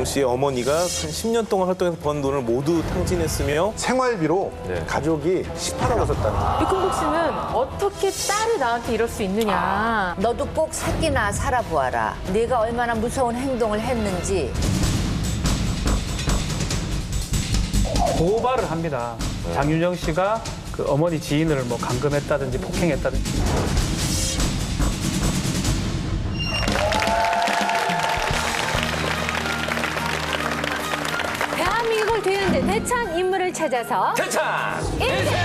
장윤정 씨의 어머니가 한 10년 동안 활동해서 번 돈을 모두 탕진했으며 생활비로 가족이 18억을 썼다는. 유kun복 씨는 어떻게 딸이 나한테 이럴 수 있느냐. 너도 꼭 새끼나 살아보아라. 네가 얼마나 무서운 행동을 했는지. 고발을 합니다. 장윤정 씨가 그 어머니 지인을 뭐 감금했다든지 폭행했다든지. 대한민국을 되는데 대찬 인물을 찾아서 대찬 인생!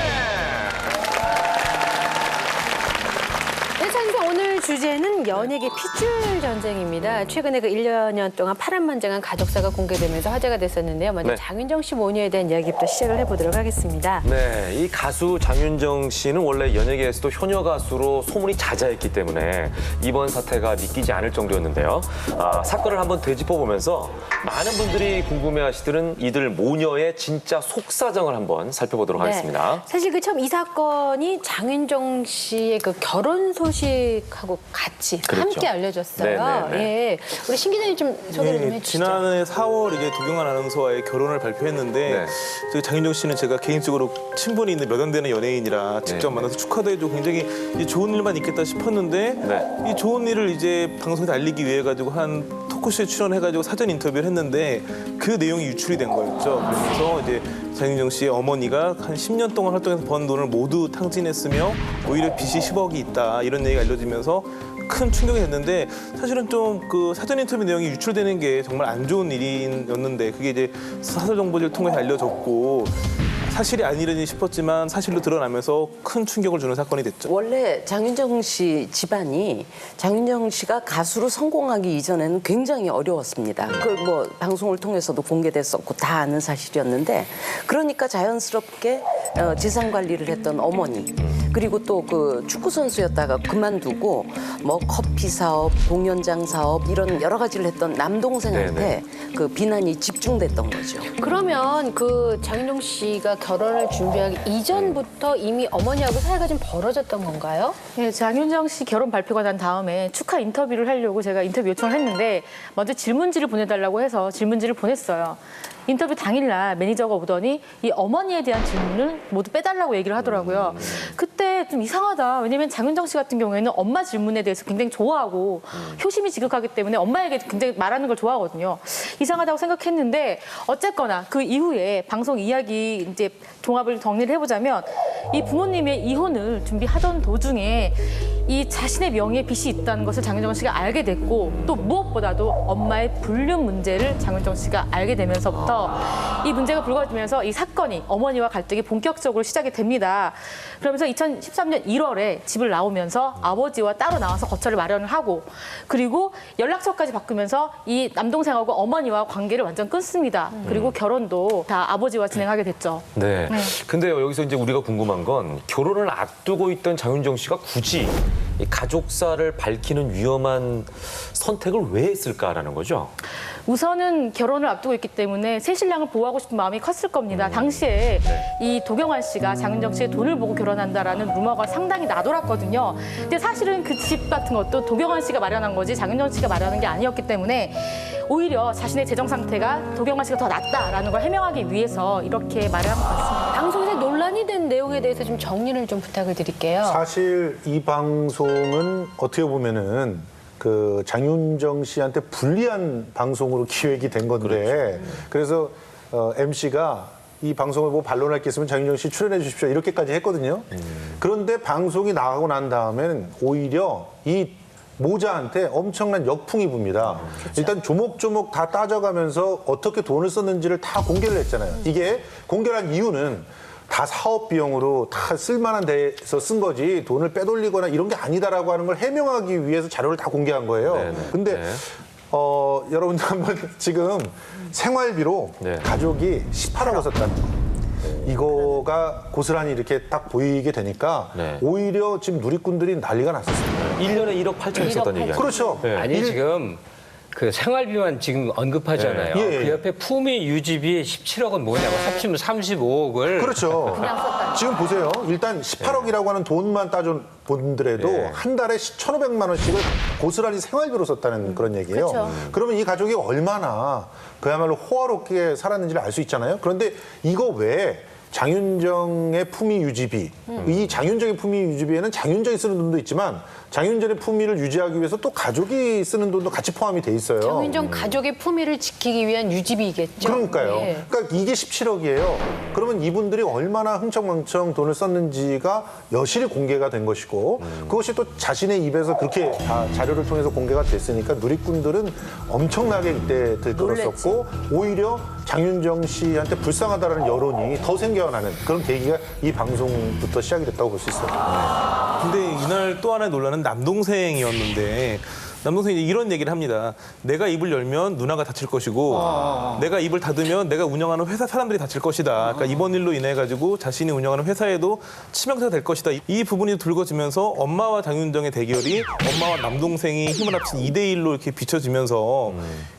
대찬 오늘 주제는 연예계 핏줄 전쟁입니다. 최근에 그 1년 동안 파란만장한 가족사가 공개되면서 화제가 됐었는데요. 먼저 네. 장윤정 씨 모녀에 대한 이야기부터 시작을 해보도록 하겠습니다. 네, 이 가수 장윤정 씨는 원래 연예계에서도 효녀 가수로 소문이 자자했기 때문에 이번 사태가 믿기지 않을 정도였는데요. 사건을 한번 되짚어보면서 많은 분들이 궁금해하시던 이들 모녀의 진짜 속사정을 한번 살펴보도록 하겠습니다. 사실 그 처음 이 사건이 장윤정 씨의 그 결혼 소식하고 같이 그렇죠. 함께 알려졌어요. 네네네. 예, 우리 신 기자님 좀 소개를 좀 해주시죠. 지난해 4월 이제 도경환 아나운서와의 결혼을 발표했는데 네. 저기 장윤정 씨는 제가 개인적으로 친분이 있는 몇 안 되는 연예인이라 직접 만나서 축하도 해주고 굉장히 이제 좋은 일만 있겠다 싶었는데 네. 이 좋은 일을 이제 방송에 알리기 위해 가지고 한 토크쇼에 출연해가지고 사전 인터뷰를 했는데 그 내용이 유출이 된 거였죠. 그래서 이제 장윤정 씨의 어머니가 한 10년 동안 활동해서 번 돈을 모두 탕진했으며 오히려 빚이 10억이 있다 이런 얘기가 알려지면서 큰 충격이 됐는데 사실은 좀 그 사전 인터뷰 내용이 유출되는 게 정말 안 좋은 일이었는데 그게 이제 사설 정보지를 통해서 알려졌고 사실이 아니려니 싶었지만 사실로 드러나면서 큰 충격을 주는 사건이 됐죠. 원래 장윤정 씨 집안이 장윤정 씨가 가수로 성공하기 이전에는 굉장히 어려웠습니다. 그걸 뭐 방송을 통해서도 공개됐었고 다 아는 사실이었는데 그러니까 자연스럽게 재산 관리를 했던 어머니 그리고 또 그 축구 선수였다가 그만두고 뭐 커피 사업, 공연장 사업 이런 여러 가지를 했던 남동생한테 그 비난이 집중됐던 거죠. 그러면 그 장윤정 씨가 결혼을 준비하기 이전부터 이미 어머니하고 사이가 좀 벌어졌던 건가요? 네, 장윤정 씨 결혼 발표가 난 다음에 축하 인터뷰를 하려고 제가 인터뷰 요청을 했는데 먼저 질문지를 보내달라고 해서 질문지를 보냈어요. 인터뷰 당일날 매니저가 오더니 이 어머니에 대한 질문을 모두 빼달라고 얘기를 하더라고요. 그때 좀 이상하다. 왜냐면 장윤정 씨 같은 경우에는 엄마 질문에 대해서 굉장히 좋아하고 효심이 지극하기 때문에 엄마에게 굉장히 말하는 걸 좋아하거든요. 이상하다고 생각했는데 어쨌거나 그 이후에 방송 이야기 이제 종합을 정리를 해보자면 이 부모님의 이혼을 준비하던 도중에 이 자신의 명의에 빚이 있다는 것을 장윤정 씨가 알게 됐고 또 무엇보다도 엄마의 불륜 문제를 장윤정 씨가 알게 되면서부터 이 문제가 불거지면서 이 사건이 어머니와 갈등이 본격적으로 시작이 됩니다. 그러면서 2013년 1월에 집을 나오면서 아버지와 따로 나와서 거처를 마련을 하고 그리고 연락처까지 바꾸면서 이 남동생하고 어머니와 관계를 완전 끊습니다. 그리고 결혼도 다 아버지와 진행하게 됐죠. 네. 근데요, 여기서 이제 우리가 궁금한 건 결혼을 앞두고 있던 장윤정 씨가 굳이 이 가족사를 밝히는 위험한 선택을 왜 했을까라는 거죠? 우선은 결혼을 앞두고 있기 때문에 새 신랑을 보호하고 싶은 마음이 컸을 겁니다. 당시에 이 도경환 씨가 장윤정 씨의 돈을 보고 결혼한다라는 루머가 상당히 나돌았거든요. 근데 사실은 그 집 같은 것도 도경환 씨가 마련한 거지 장윤정 씨가 마련한 게 아니었기 때문에 오히려 자신의 재정 상태가 도경환 씨가 더 낫다라는 걸 해명하기 위해서 이렇게 마련한 것 같습니다. 방송에서 논란이 된 내용에 대해서 좀 정리를 좀 부탁을 드릴게요. 사실 이 방송은 어떻게 보면은 그 장윤정 씨한테 불리한 방송으로 기획이 된 건데 그래서 MC가 이 방송을 보고 반론할 게 있으면 장윤정 씨 출연해 주십시오 이렇게까지 했거든요. 그런데 방송이 나가고 난 다음에는 오히려 이 모자한테 엄청난 역풍이 붑니다. 일단 조목조목 다 따져가면서 어떻게 돈을 썼는지를 다 공개를 했잖아요. 이게 공개한 이유는 다 사업 비용으로 다 쓸만한 데서 쓴 거지 돈을 빼돌리거나 이런 게 아니다라고 하는 걸 해명하기 위해서 자료를 다 공개한 거예요. 근데 여러분들 한번 지금 생활비로 가족이 18억을 썼다는 거. 이거가 고스란히 이렇게 딱 보이게 되니까 오히려 지금 누리꾼들이 난리가 났었습니다. 1년에 1억 8천 썼다는 얘기 아니에요? 그렇죠. 아니 지금 그 생활비만 지금 언급하잖아요. 예, 예. 그 옆에 품위 유지비 17억은 뭐냐고 합치면 35억을 그렇죠. 지금 보세요. 일단 18억이라고 하는 돈만 따져 본더라도 한 달에 1,500만 원씩을 고스란히 생활비로 썼다는 그런 얘기예요. 그렇죠. 그러면 이 가족이 얼마나 그야말로 호화롭게 살았는지를 알 수 있잖아요. 그런데 이거 외에 장윤정의 품위 유지비, 이 장윤정의 품위 유지비에는 장윤정이 쓰는 돈도 있지만 장윤정의 품위를 유지하기 위해서 또 가족이 쓰는 돈도 같이 포함이 돼 있어요. 장윤정 가족의 품위를 지키기 위한 유지비겠죠. 그러니까요. 네. 그러니까 이게 17억이에요. 그러면 이분들이 얼마나 흥청망청 돈을 썼는지가 여실히 공개가 된 것이고 그것이 또 자신의 입에서 그렇게 다 자료를 통해서 공개가 됐으니까 누리꾼들은 엄청나게 이때 들끓었었고 오히려 장윤정 씨한테 불쌍하다라는 여론이 더 생겨나는 그런 계기가 이 방송부터 시작이 됐다고 볼 수 있어요. 근데 이날 또 하나의 논란은 남동생이었는데 남동생이 이런 얘기를 합니다. 내가 입을 열면 누나가 다칠 것이고 내가 입을 닫으면 내가 운영하는 회사 사람들이 다칠 것이다. 그러니까 이번 일로 인해 가지고 자신이 운영하는 회사에도 치명타가 될 것이다. 이 부분이 불거지면서 엄마와 장윤정의 대결이 엄마와 남동생이 힘을 합친 2대1로 이렇게 비춰지면서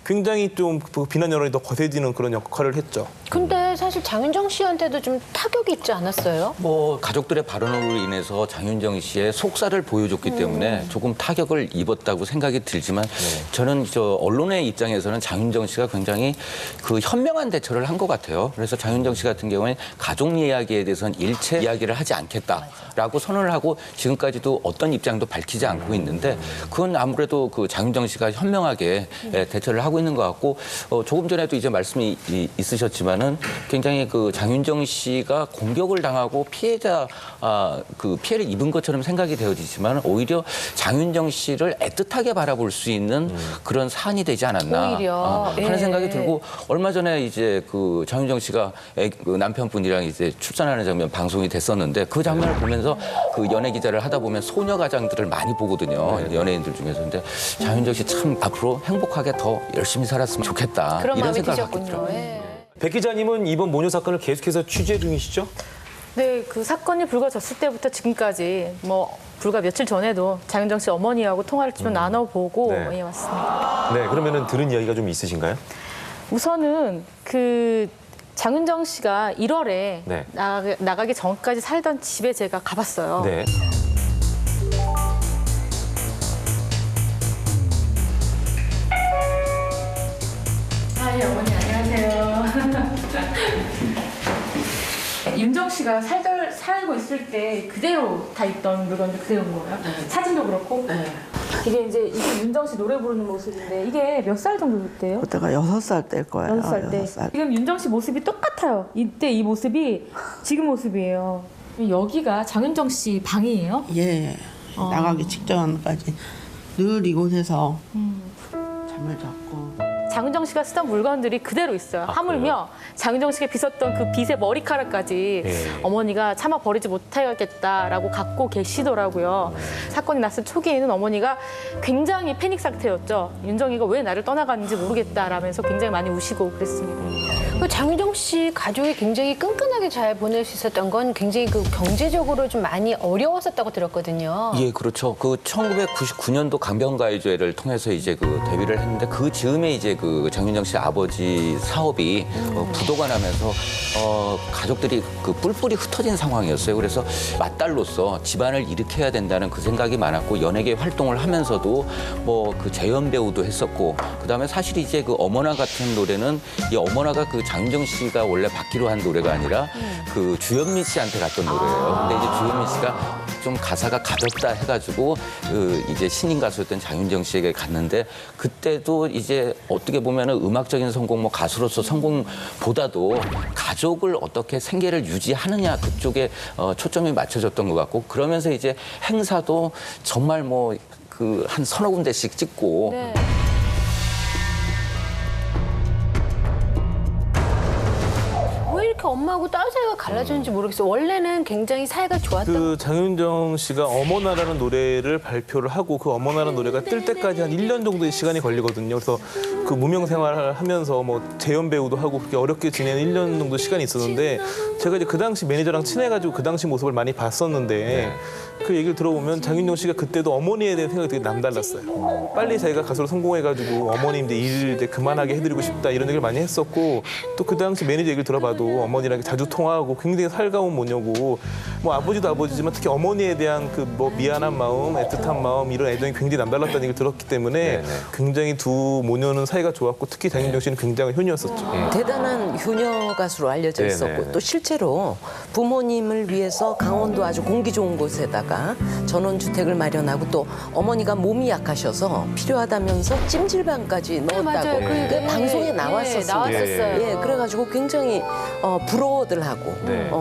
굉장히 좀 비난 여론이 더 거세지는 그런 역할을 했죠. 근데 사실 장윤정 씨한테도 좀 타격이 있지 않았어요? 뭐 가족들의 발언으로 인해서 장윤정 씨의 속살을 보여줬기 때문에 조금 타격을 입었다고 생각이 들지만 저는 언론의 입장에서는 장윤정 씨가 굉장히 그 현명한 대처를 한 것 같아요. 그래서 장윤정 씨 같은 경우에는 가족 이야기에 대해서는 일체 이야기를 하지 않겠다라고 선언을 하고 지금까지도 어떤 입장도 밝히지 않고 있는데 그건 아무래도 그 장윤정 씨가 현명하게 대처를 하고 있는 것 같고 조금 전에도 이제 말씀이 있으셨지만은 굉장히 그 장윤정 씨가 공격을 당하고 그 피해를 입은 것처럼 생각이 되어지지만 오히려 장윤정 씨를 애틋하게 바라볼 수 있는 그런 사안이 되지 않았나 하는 생각이 들고 얼마 전에 이제 그 장윤정 씨가 그 남편분이랑 이제 출산하는 장면 방송이 됐었는데 그 장면을 보면서 그 연예 기자를 하다 보면 소녀 가장들을 많이 보거든요. 연예인들 중에서. 근데 장윤정 씨 참 앞으로 행복하게 더 열심히 살았으면 좋겠다. 그런 이런 마음이 생각을 갖게 드셨군요. 들어요. 백 기자님은 이번 모녀 사건을 계속해서 취재 중이시죠? 네, 그 사건이 불거졌을 때부터 지금까지 뭐 불과 며칠 전에도 장윤정 씨 어머니하고 통화를 좀 나눠보고 네. 왔습니다. 네, 그러면은 들은 이야기가 좀 있으신가요? 우선은 그 장윤정 씨가 1월에 네. 나가기 전까지 살던 집에 제가 가봤어요. 네. 네, 어머니 안녕하세요. 윤정 씨가 살고 있을 때 그대로 다 있던 물건들 그대로인 거예요? 사진도 그렇고? 이게 윤정 씨 노래 부르는 모습인데 이게 몇 살 정도 때예요? 그때가 6살 때일 거예요. 6살 때. 6살. 지금 윤정 씨 모습이 똑같아요. 이때 이 모습이 지금 모습이에요. 여기가 장윤정 씨 방이에요? 예. 나가기 직전까지 늘 이곳에서 잠을 잤고. 장윤정 씨가 쓰던 물건들이 그대로 있어요. 하물며 장윤정 씨가 빗었던 그 빗의 머리카락까지 어머니가 차마 버리지 못하겠다라고 갖고 계시더라고요. 사건이 났을 초기에는 어머니가 굉장히 패닉 상태였죠. 윤정이가 왜 나를 떠나갔는지 모르겠다라면서 굉장히 많이 우시고 그랬습니다. 그 장윤정 씨 가족이 굉장히 끈끈하게 잘 보낼 수 있었던 건 굉장히 그 경제적으로 좀 많이 어려웠었다고 들었거든요. 예, 그렇죠. 그 1999년도 강변가요제를 통해서 이제 그 데뷔를 했는데 그 즈음에 이제 그 장윤정 씨 아버지 사업이 부도가 나면서 가족들이 그 뿔뿔이 흩어진 상황이었어요. 그래서 맏딸로서 집안을 일으켜야 된다는 그 생각이 많았고 연예계 활동을 하면서도 뭐 그 재연 배우도 했었고 그다음에 사실 이제 그 어머나 같은 노래는 이 어머나가 그 장윤정 씨가 원래 받기로 한 노래가 아니라 그 주현미 씨한테 갔던 노래예요. 근데 이제 주현미 씨가 좀 가사가 가볍다 해가지고 그 이제 신인 가수였던 장윤정 씨에게 갔는데 그때도 이제 어떻게 보면은 음악적인 성공, 뭐 가수로서 성공보다도 가족을 어떻게 생계를 유지하느냐 그쪽에 초점이 맞춰졌던 것 같고 그러면서 이제 행사도 정말 뭐 그 한 서너 군데씩 찍고. 네. 왜 이렇게 엄마하고 딸 사이가 갈라졌는지 모르겠어요. 원래는 굉장히 사이가 좋았던 그 장윤정 씨가 어머나라는 노래를 발표를 하고 그 어머나라는 노래가 뜰 때까지 한 1년 정도의 시간이 걸리거든요. 그래서 그 무명 생활을 하면서 뭐 재연 배우도 하고 그렇게 어렵게 지내는 1년 정도 시간이 있었는데 제가 이제 그 당시 매니저랑 친해가지고 그 당시 모습을 많이 봤었는데 그 얘기를 들어보면 장윤정 씨가 그때도 어머니에 대한 생각이 되게 남달랐어요. 빨리 자기가 가수로 성공해가지고 어머님 이제 일 이제 그만하게 해드리고 싶다 이런 얘기를 많이 했었고 또 그 당시 매니저 얘기를 들어봐도 어머니랑 자주 통화하고 굉장히 살가운 모녀고 뭐 아버지도 아버지지만 특히 어머니에 대한 그 뭐 미안한 마음, 애틋한 마음 이런 애정이 굉장히 남달랐다는 얘기를 들었기 때문에 굉장히 두 모녀는 사이가 좋았고 특히 장윤정 씨는 굉장한 효녀였었죠. 대단한 효녀 가수로 알려져 네, 있었고 네, 네. 또 실제로 부모님을 위해서 강원도 아주 공기 좋은 곳에다가 전원주택을 마련하고 또 어머니가 몸이 약하셔서 필요하다면서 찜질방까지 넣었다고 맞아요. 그 그 방송에 나왔었어요. 나왔었어요. 예, 그래가지고 굉장히 부러워들 하고 네.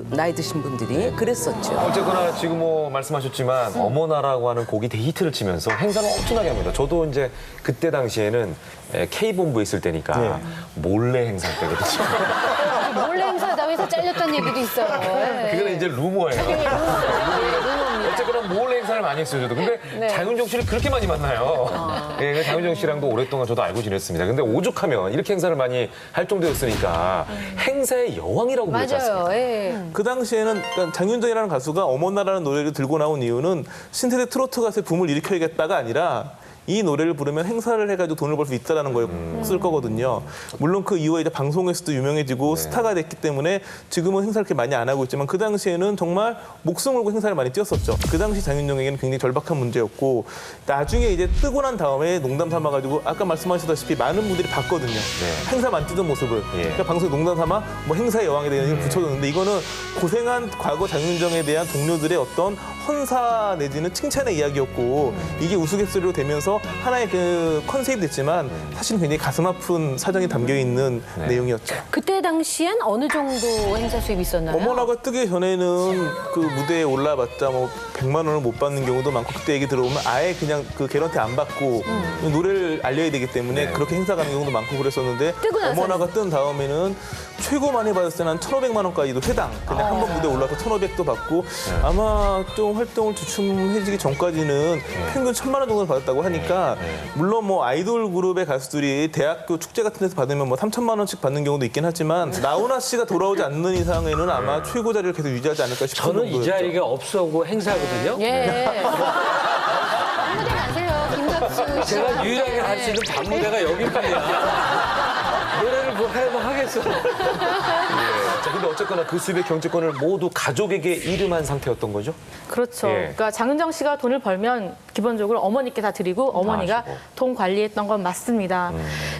나이 드신 분들이 그랬었죠. 어쨌거나 지금 뭐 말씀하셨지만 어머나라고 하는 곡이 대히트를 치면서 행사를 엄청나게 합니다. 저도 이제 그때 당시에는 K본부에 있을 때니까 몰래 행사 때거든요. 몰래 행사하다고 해서 잘렸다는 얘기도 있어요. 그거는 이제 루머예요. 어쨌거나 몰래 행사를 많이 했어요, 저도. 근데 장윤정 씨를 그렇게 많이 만나요. 예, 장윤정 씨랑도 오랫동안 저도 알고 지냈습니다. 근데 오죽하면 이렇게 행사를 많이 할 정도였으니까 행사의 여왕이라고 불렸지 않습니까? 맞아요. 예. 그 당시에는 그러니까 장윤정이라는 가수가 어머나라는 노래를 들고 나온 이유는 신세대 트로트 가수의 붐을 일으켜야겠다가 아니라 이 노래를 부르면 행사를 해가지고 돈을 벌 수 있다라는 거에 쓸 거거든요. 물론 그 이후에 이제 방송에서도 유명해지고 스타가 됐기 때문에 지금은 행사를 그렇게 많이 안 하고 있지만 그 당시에는 정말 목숨 걸고 행사를 많이 뛰었었죠. 그 당시 장윤정에게는 굉장히 절박한 문제였고 나중에 이제 뜨고 난 다음에 농담 삼아가지고 아까 말씀하셨다시피 많은 분들이 봤거든요. 행사 많이 뛰던 모습을. 그러니까 방송에 농담 삼아 뭐 행사의 여왕에 대한 얘기를 붙여줬는데 이거는 고생한 과거 장윤정에 대한 동료들의 어떤 헌사 내지는 칭찬의 이야기였고 이게 우스갯소리로 되면서 하나의 그 컨셉이 됐지만 사실 굉장히 가슴 아픈 사정이 담겨 있는 내용이었죠. 그때 당시엔 어느 정도 행사 수입이 있었나요? 어머나가 뜨기 전에는 그 무대에 올라봤자 뭐 100만 원을 못 받는 경우도 많고 그때 얘기 들어보면 아예 그냥 그 개런티 안 받고 노래를 알려야 되기 때문에 그렇게 행사 가는 경우도 많고 그랬었는데 뜨고 나서는? 어머나가 뜬 다음에는 최고 많이 받았을 때는 한 1,500만 원까지도 회당 그냥 한 번 무대 올라서 1,500도 받고 아마 좀 활동을 주춤해지기 전까지는 평균 1,000만 원 정도 받았다고 하니까 물론 뭐 아이돌 그룹의 가수들이 대학교 축제 같은 데서 받으면 뭐 3,000만 원씩 받는 경우도 있긴 하지만 나훈아 씨가 돌아오지 않는 이상에는 아마 최고 자리를 계속 유지하지 않을까 싶은 저는 이 정도였죠. 자리가 없어고 행사거든요. 예. 아무데 가세요, 김갑수 씨. 제가 유일하게 할 수 있는 방무대가 여기뿐이야. 노래를 뭐 하겠어. 자, 근데 어쨌거나 그 수입의 경제권을 모두 가족에게 이름한 상태였던 거죠? 그렇죠. 예. 그러니까 장윤정 씨가 돈을 벌면 기본적으로 어머니께 다 드리고 어머니가 아시고. 돈 관리했던 건 맞습니다.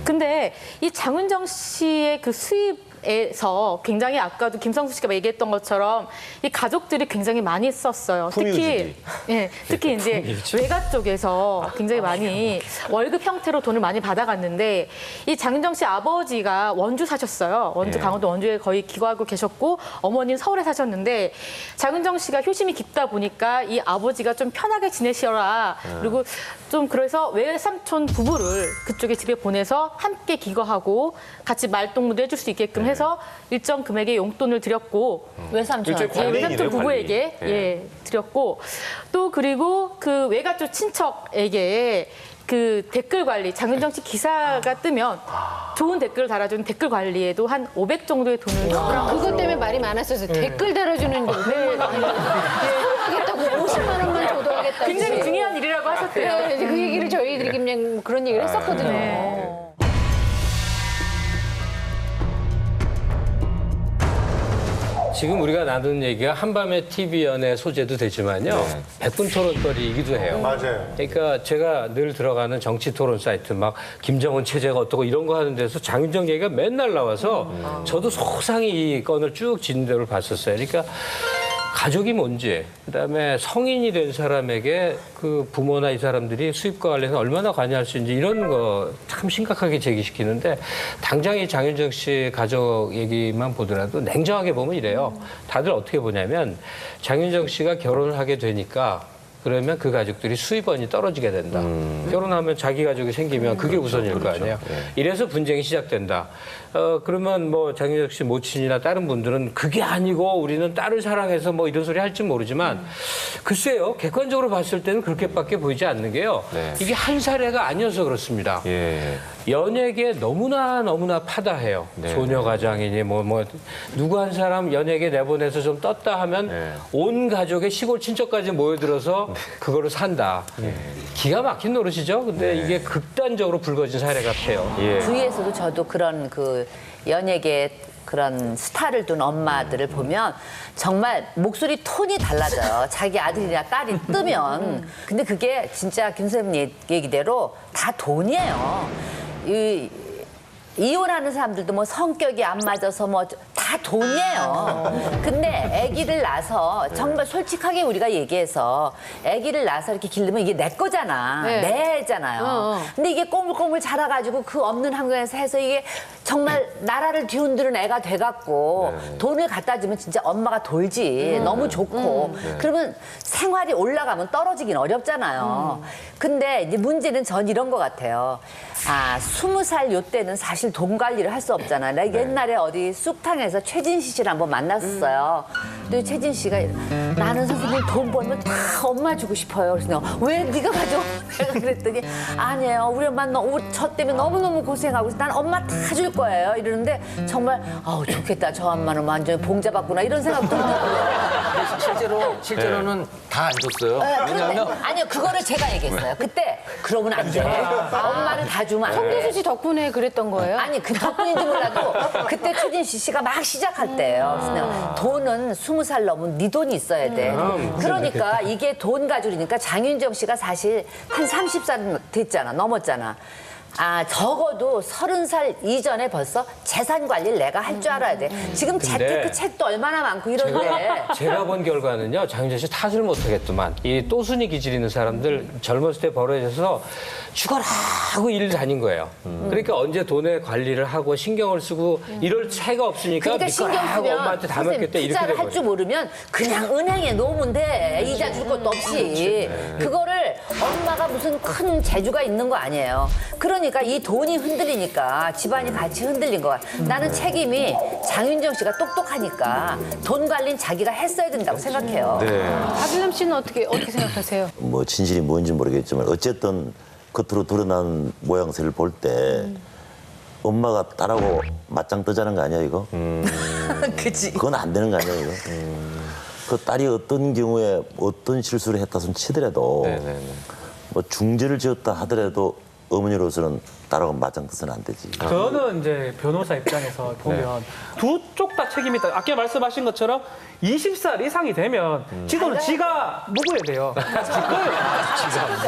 근데 이 장윤정 씨의 그 수입에서 굉장히 아까도 김성수 씨가 얘기했던 것처럼 이 가족들이 굉장히 많이 썼어요. 특히 특히 이제 외가 쪽에서 굉장히 많이 월급 형태로 돈을 많이 받아갔는데 이 장윤정 씨 아버지가 원주 사셨어요. 원주 강원도 원주에 거의 기거하고 계셨고 어머니는 서울에 사셨는데 장윤정 씨가 효심이 깊다 보니까 이 아버지가 좀 편하게 지내시라 그리고 좀 그래서 외삼촌 부부를 그쪽에 집에 보내서 함께 기거하고 같이 말동무도 해줄 수 있게끔 해서 일정 금액의 용돈을 드렸고 외삼촌. 외삼촌 부부에게 드렸고 또 그리고 그 외가 쪽 친척에게 그 댓글 관리, 장윤정 씨 기사가 뜨면 좋은 댓글을 달아주는 댓글 관리에도 한 500 정도의 돈을 그것 때문에 말이 많았어서 댓글 달아주는 게 500만 원. 하겠다고 50만 원만 줘도 하겠다고. 굉장히 중요한 일이라고 하셨대요. 네, 이제 그 얘기를 저희들이 그냥 그런 얘기를 했었거든요. 지금 우리가 나눈 얘기가 한밤의 TV 연애 소재도 되지만요. 100분 토론거리이기도 해요. 맞아요. 그러니까 제가 늘 들어가는 정치 토론 사이트 막 김정은 체제가 어떻고 이런 거 하는 데서 장윤정 얘기가 맨날 나와서 저도 소상히 이 건을 쭉 진 대로 봤었어요. 그러니까 가족이 뭔지, 그다음에 성인이 된 사람에게 그 부모나 이 사람들이 수입과 관련해서 얼마나 관여할 수 있는지 이런 거 참 심각하게 제기시키는데 당장 이 장윤정 씨 가족 얘기만 보더라도 냉정하게 보면 이래요. 다들 어떻게 보냐면 장윤정 씨가 결혼을 하게 되니까 그러면 그 가족들이 수입원이 떨어지게 된다. 결혼하면 자기 가족이 생기면 그게 우선일 거 아니에요. 이래서 분쟁이 시작된다. 그러면 뭐 장윤정 씨 모친이나 다른 분들은 그게 아니고 우리는 딸을 사랑해서 뭐 이런 소리 할지 모르지만 글쎄요. 객관적으로 봤을 때는 그렇게밖에 보이지 않는 게요. 이게 한 사례가 아니어서 그렇습니다. 연예계 너무나 파다해요. 소녀가장이니 뭐 누구 한 사람 연예계 내보내서 좀 떴다 하면 온 가족의 시골 친척까지 모여들어서 그거를 산다. 기가 막힌 노릇이죠. 근데 이게 극단적으로 불거진 사례 같아요. 주위에서도 저도 그런 그 연예계 그런 스타를 둔 엄마들을 보면 정말 목소리 톤이 달라져요. 자기 아들이나 딸이 뜨면. 근데 그게 진짜 김 선생님 얘기대로 다 돈이에요. 이혼하는 사람들도 뭐 성격이 안 맞아서 뭐 다 돈이에요. 근데 아기를 낳아서 정말 솔직하게 우리가 얘기해서 아기를 낳아서 이렇게 기르면 이게 내 거잖아. 내 애잖아요. 근데 이게 꼬물꼬물 자라가지고 그 없는 환경에서 해서 이게 정말 나라를 뒤흔드는 애가 돼갖고 돈을 갖다 주면 진짜 엄마가 돌지. 너무 좋고. 그러면 생활이 올라가면 떨어지긴 어렵잖아요. 근데 이제 문제는 전 이런 것 같아요. 20살 요때는 사실 돈 관리를 할 수 없잖아. 내가 옛날에 어디 쑥탕에서 최진시 씨를 한번 만났었어요. 근데 최진 씨가 나는 선생님 돈 벌면 다 엄마 주고 싶어요. 그래서 내가 왜 네가 가져? 내가 그랬더니 아니에요. 우리 엄마 저 때문에 너무너무 고생하고 있어. 난 엄마 다 줄 거예요. 이러는데 정말 좋겠다. 저 엄마는 완전히 봉잡았구나. 이런 생각도 들어요. 실제로는 다 안 줬어요. 왜냐하면 아니요, 그거를 제가 얘기했어요. 그때 그러면 안 돼. 엄마는 다 주면 안 돼. 성대수 씨 덕분에 그랬던 거예요? 아니 그 덕분인지 몰라도 그때 최진시 씨가 막 시작할 때예요. 그래서 돈은 20살 넘으면 네 돈이 있어야 돼. 그러니까 이게 돈 가지고니까 장윤정 씨가 사실 한 30살 됐잖아. 넘었잖아. 적어도 30살 이전에 벌써 재산 관리를 내가 할 줄 알아야 돼. 지금 재테크 책도 얼마나 많고 이런데. 제가 본 결과는요, 장윤정 씨 탓을 못하겠더만. 이 또순이 기질 있는 사람들 젊었을 때 벌어져서 죽어라 하고 일을 다닌 거예요. 그러니까 언제 돈의 관리를 하고 신경을 쓰고 이럴 차이가 없으니까 그러니까 신경 하고 쓰면 엄마한테 다 맡겼다 이렇게 투자를 된 할 줄 거죠. 모르면 그냥 은행에 놓으면 돼. 이자 줄 것도 없이. 그거를 엄마가 무슨 큰 재주가 있는 거 아니에요. 그러니까 이 돈이 흔들리니까 집안이 같이 흔들린 거야. 나는 책임이 장윤정 씨가 똑똑하니까 돈 관리는 자기가 했어야 된다고 생각해요. 박일남 씨는 어떻게 생각하세요? 뭐 진실이 뭔지 모르겠지만 어쨌든 겉으로 드러난 모양새를 볼 때 엄마가 딸하고 맞짱 뜨자는 거 아니야 이거? 그치. 그건 안 되는 거 아니야 이거? 그 딸이 어떤 경우에 어떤 실수를 했다 손 치더라도 뭐 중죄를 지었다 하더라도 어머니로서는 딸하고 맞짱 뜨서는 안 되지. 저는 이제 변호사 입장에서 보면 두 쪽 다 책임이 있다. 아까 말씀하신 것처럼 20살 이상이 되면 지도는 지가 묵어야 돼요.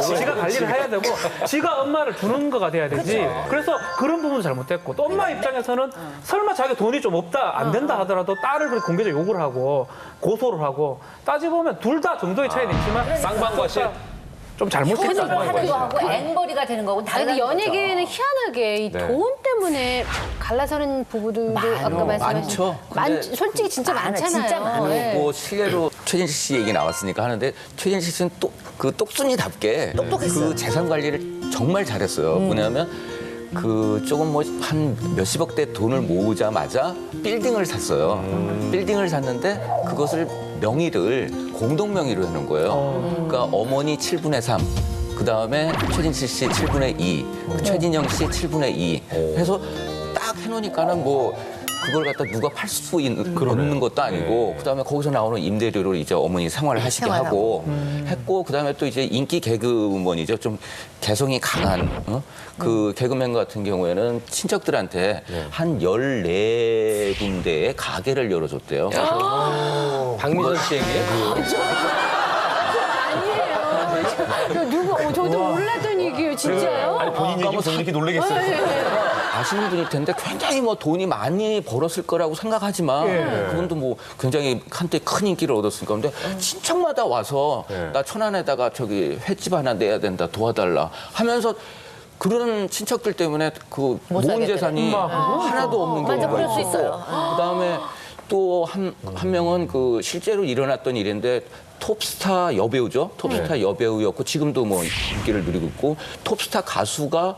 지가 관리를 해야 되고 지가 엄마를 주는 거가 돼야 되지. 그래서 그런 부분은 잘못됐고 또 엄마 입장에서는 설마 자기가 돈이 좀 없다 안 된다 하더라도 딸을 그렇게 공개적으로 욕을 하고 고소를 하고 따지보면 둘 다 정도의 차이는 있지만 쌍방과 실. 좀 잘못했다는 하는 거죠. 거하고 앵벌이가 되는 거고 아니, 근데 다른 연예계에는 희한하게 이 돈 때문에 갈라서는 부부들도 아까 말씀하신 많죠. 근데 솔직히 진짜 많잖아요. 진짜 많아요. 네. 뭐 실례로 최진실 씨 얘기 나왔으니까 하는데 최진실 씨는 또 그 똑순이답게 그 재산 관리를 정말 잘했어요. 뭐냐면 그 조금 뭐 한 몇십억대 돈을 모으자마자 빌딩을 샀어요. 빌딩을 샀는데 그것을 명의를 공동 명의로 해놓은 거예요. 그러니까 어머니 7분의 3. 그다음에 최진실 씨 7분의 2, 최진영 씨 7분의 2 해서 딱 해놓으니까는 뭐 그걸 갖다 누가 팔 수 있는 것도 아니고 그다음에 거기서 나오는 임대료로 이제 어머니 생활을 하시게 하고 했고 그다음에 또 이제 인기 개그우먼이죠. 좀 개성이 강한 그 개그맨 같은 경우에는 친척들한테 한 14군데의 가게를 열어줬대요. 박미선 씨 얘기예요? 누구 저도 몰랐던 얘기예요, 진짜요? 아니 본인 얘기면 저는 이렇게 놀라겠어요. 아시는 분일 텐데 굉장히 뭐 돈이 많이 벌었을 거라고 생각하지만 그분도 뭐 굉장히 한때 큰 인기를 얻었으니까 근데 친척마다 와서 나 천안에다가 저기 횟집 하나 내야 된다 도와달라 하면서 그런 친척들 때문에 그 모은 재산이 하나도 없는 경우가 맞아, 그럴 수 있어요. 그다음에 또 한 명은 그 실제로 일어났던 일인데 톱스타 여배우죠. 톱스타 여배우였고 지금도 뭐 인기를 누리고 있고 톱스타 가수가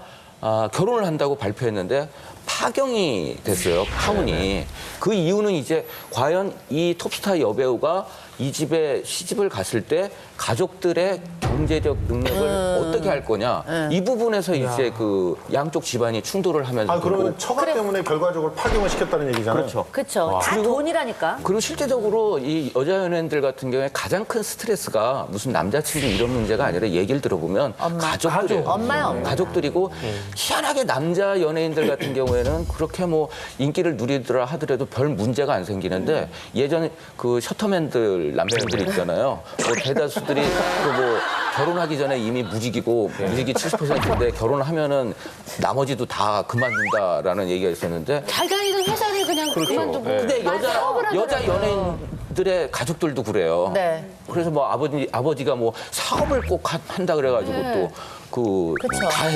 결혼을 한다고 발표했는데 파경이 됐어요. 파혼이. 그 이유는 이제 과연 이 톱스타 여배우가 이 집에 시집을 갔을 때 가족들의 경제적 능력을 어떻게 할 거냐. 이 부분에서 이제 그 양쪽 집안이 충돌을 하면서. 그러면 처가 때문에 결과적으로 파경을 시켰다는 얘기잖아요. 그렇죠. 다 돈이라니까. 그리고 실제적으로 이 여자 연예인들 같은 경우에 가장 큰 스트레스가 무슨 남자친구 이런 문제가 아니라 얘기를 들어보면 가족들이에요. 엄마야. 가족들이고 희한하게 남자 연예인들 같은 경우에는 그렇게 뭐 인기를 누리더라 하더라도 별 문제가 안 생기는데 예전에 그 셔터맨들 남편들 있잖아요. 뭐 대다수들이 그 뭐 결혼하기 전에 이미 무직이고 무직이 70%인데 결혼하면은 나머지도 다 그만둔다라는 얘기가 있었는데 잘 다니던 회사를 그냥 그만두고. 근데 여자 연예인들의 가족들도 그래요. 네. 그래서 뭐 아버지가 뭐 사업을 꼭 한다 그래가지고 또 다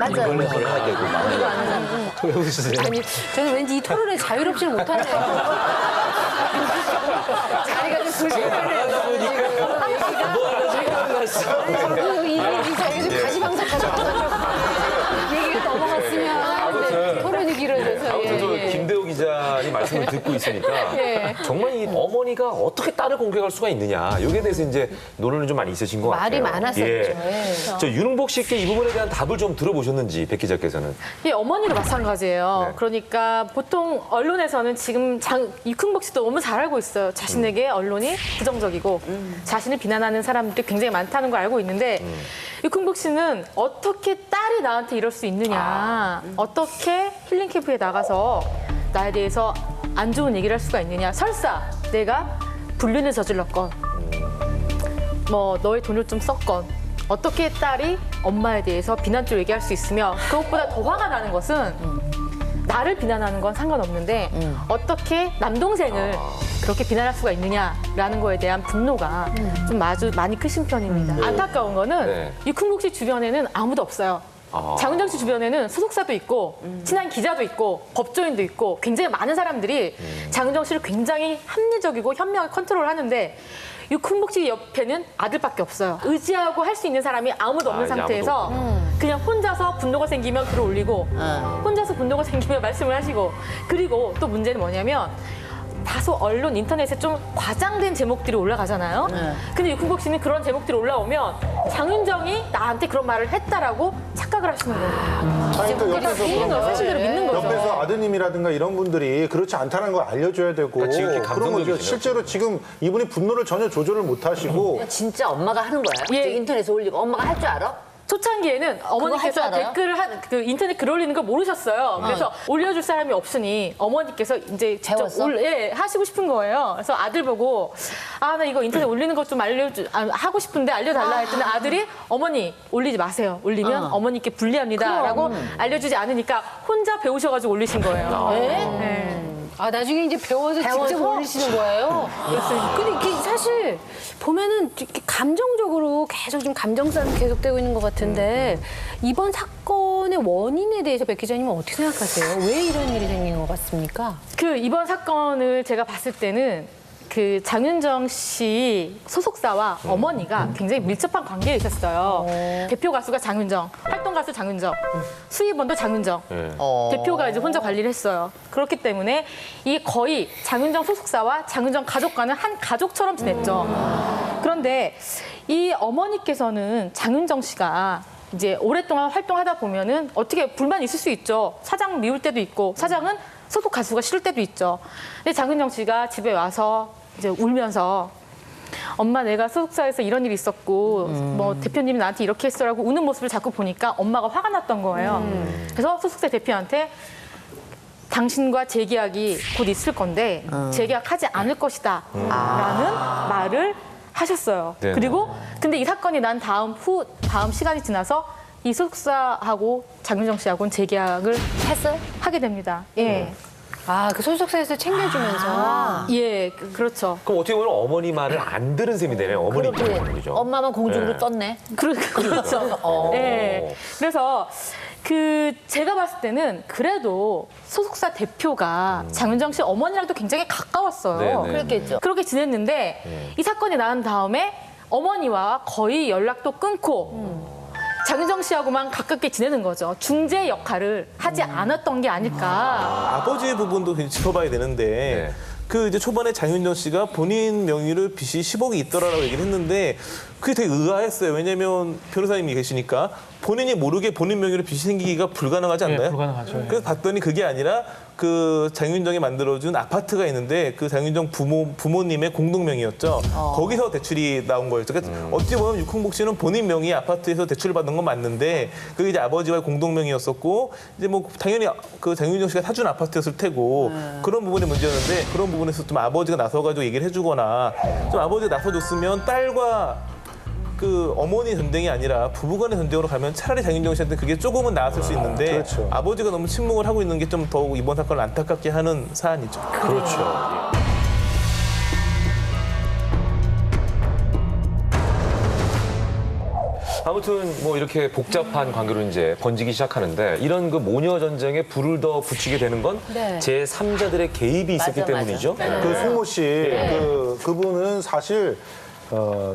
이걸 해야 되고 막. 왜 웃으세요? 아니, 저는 왠지 이 토론에 자유롭지는 못하네요. 자리가 좀 불편해요. 이 자리가 좀 가시방석까지 와가지고 얘기가 넘어갔으면 토론이 길어져서. 저도 김대호 기자님 말씀을 듣고 있으니까 정말 이 어머니가 어떻게 딸을 공격할 수가 있느냐 여기에 대해서 이제 논란이 좀 많이 있으신 것 같아요. 말이 많았었죠. 저 윤흥복 씨께 이 부분에 대한 답을 좀 들어보셨는지 백 기자께서는. 이 어머니도 마찬가지예요. 그러니까 보통 언론에서는 지금 이흥복 씨도 너무 잘 알고 있어요. 자신에게 언론이 부정적이고 자신을 비난하는 사람들이 굉장히 많다는 걸 알고 있는데 이흥복 씨는 어떻게 딸이 나한테 이럴 수 있느냐. 어떻게 힐링 캠프에 나가서 나에 대해서 안 좋은 얘기를 할 수가 있느냐. 설사 내가 불륜을 저질렀건 뭐 너의 돈을 좀 썼건 어떻게 딸이 엄마에 대해서 비난적으로 얘기할 수 있으며 그것보다 더 화가 나는 것은 나를 비난하는 건 상관없는데 어떻게 남동생을 그렇게 비난할 수가 있느냐라는 거에 대한 분노가 좀 아주 많이 크신 편입니다. 안타까운 거는 이흥복 씨 주변에는 아무도 없어요. 장윤정 씨 주변에는 소속사도 있고 친한 기자도 있고 법조인도 있고 굉장히 많은 사람들이 장윤정 씨를 굉장히 합리적이고 현명하게 컨트롤하는데 이흥복 씨 옆에는 아들밖에 없어요. 의지하고 할 수 있는 사람이 아무도 없는 상태에서 그냥 혼자서 분노가 생기면 글을 올리고 혼자서 분노가 생기면 말씀을 하시고 그리고 또 문제는 뭐냐면 다소 언론 인터넷에 좀 과장된 제목들이 올라가잖아요. 근데 이흥복 씨는 그런 제목들이 올라오면 장윤정이 나한테 그런 말을 했다라고 착각을 하시는 거예요. 그러니까 옆에서 사실대로 믿는 거죠. 옆에서 아드님이라든가 이런 분들이 그렇지 않다는 걸 알려줘야 되고 그러니까 지극히 그런 거죠. 실제로 지금 이분이 분노를 전혀 조절을 못 하시고 진짜 엄마가 하는 거예요? 예. 인터넷에 올리고 엄마가 할 줄 알아? 초창기에는 어머니께서 할 줄 알아요? 댓글을 그 인터넷 글 올리는 걸 모르셨어요. 그래서 올려줄 사람이 없으니 어머니께서 이제 직접 배웠어? 하시고 싶은 거예요. 그래서 아들 보고 나 이거 인터넷 올리는 것 좀 하고 싶은데 알려달라 했더니 아들이 어머니 올리지 마세요. 올리면 어머니께 불리합니다라고 알려주지 않으니까 혼자 배우셔가지고 올리신 거예요. 네. 나중에 이제 배워서 직접 올리시는 거예요? 근데 이게 사실 보면은 이렇게 감정적으로 계속 좀 감정싸움이 계속되고 있는 것 같은데 이번 사건의 원인에 대해서 백 기자님은 어떻게 생각하세요? 왜 이런 일이 생긴 것 같습니까? 이번 사건을 제가 봤을 때는 장윤정 씨 소속사와 어머니가 굉장히 밀접한 관계에 있었어요. 대표 가수가 장윤정, 활동 가수 장윤정, 수입원도 장윤정. 대표가 이제 혼자 관리를 했어요. 그렇기 때문에 이 거의 장윤정 소속사와 장윤정 가족과는 한 가족처럼 지냈죠. 그런데 이 어머니께서는 장윤정 씨가 이제 오랫동안 활동하다 보면은 어떻게 불만 있을 수 있죠. 사장 미울 때도 있고 사장은 소속 가수가 싫을 때도 있죠. 근데 장윤정 씨가 집에 와서 이제 울면서 엄마 내가 소속사에서 이런 일이 있었고 뭐 대표님이 나한테 이렇게 했어라고 우는 모습을 자꾸 보니까 엄마가 화가 났던 거예요. 그래서 소속사 대표한테 당신과 재계약이 곧 있을 건데 재계약하지 않을 것이다 라는 말을 하셨어요. 네네. 그리고 근데 이 사건이 난 다음 시간이 지나서 이 소속사하고 장윤정 씨하고는 재계약을 하게 됩니다. 예. 그 소속사에서 챙겨주면서. 예, 그렇죠. 그럼 어떻게 보면 어머니 말을 안 들은 셈이 되네요. 어머니 입장에서는 그죠? 엄마만 공중으로 떴네. 그렇죠. 예. 그래서 제가 봤을 때는 그래도 소속사 대표가 장윤정 씨 어머니랑도 굉장히 가까웠어요. 네네. 그렇겠죠. 그렇게 지냈는데 이 사건이 난 다음에 어머니와 거의 연락도 끊고 장윤정 씨하고만 가깝게 지내는 거죠. 중재 역할을 하지 않았던 게 아닐까. 아버지 부분도 굉장히 짚어봐야 되는데 그 이제 초반에 장윤정 씨가 본인 명의로 빚이 10억이 있더라라고 얘기를 했는데 그게 되게 의아했어요. 왜냐면 변호사님이 계시니까 본인이 모르게 본인 명의로 빚이 생기기가 불가능하지 않나요? 네, 불가능하죠. 그래서 봤더니 그게 아니라 그 장윤정이 만들어준 아파트가 있는데 그 장윤정 부모님의 공동명의였죠. 거기서 대출이 나온 거였죠. 그러니까 어찌 보면 육흥복 씨는 본인 명의 아파트에서 대출을 받는 건 맞는데 그게 이제 아버지와의 공동명의였었고 이제 뭐 당연히 그 장윤정 씨가 사준 아파트였을 테고 그런 부분이 문제였는데 그런 부분에서 좀 아버지가 나서가지고 얘기를 해주거나 좀 아버지가 나서줬으면 딸과 그 어머니 전쟁이 아니라 부부간의 전쟁으로 가면 차라리 장윤정 씨한테 그게 조금은 나았을 수 있는데 그렇죠. 아버지가 너무 침묵을 하고 있는 게 좀 더욱 이번 사건을 안타깝게 하는 사안이죠. 그렇죠. 아무튼 뭐 이렇게 복잡한 관계로 이제 번지기 시작하는데 이런 그 모녀 전쟁에 불을 더 붙이게 되는 건 제3자들의 개입이 있었기 맞아, 맞아. 때문이죠. 그 송모 씨, 그분은 사실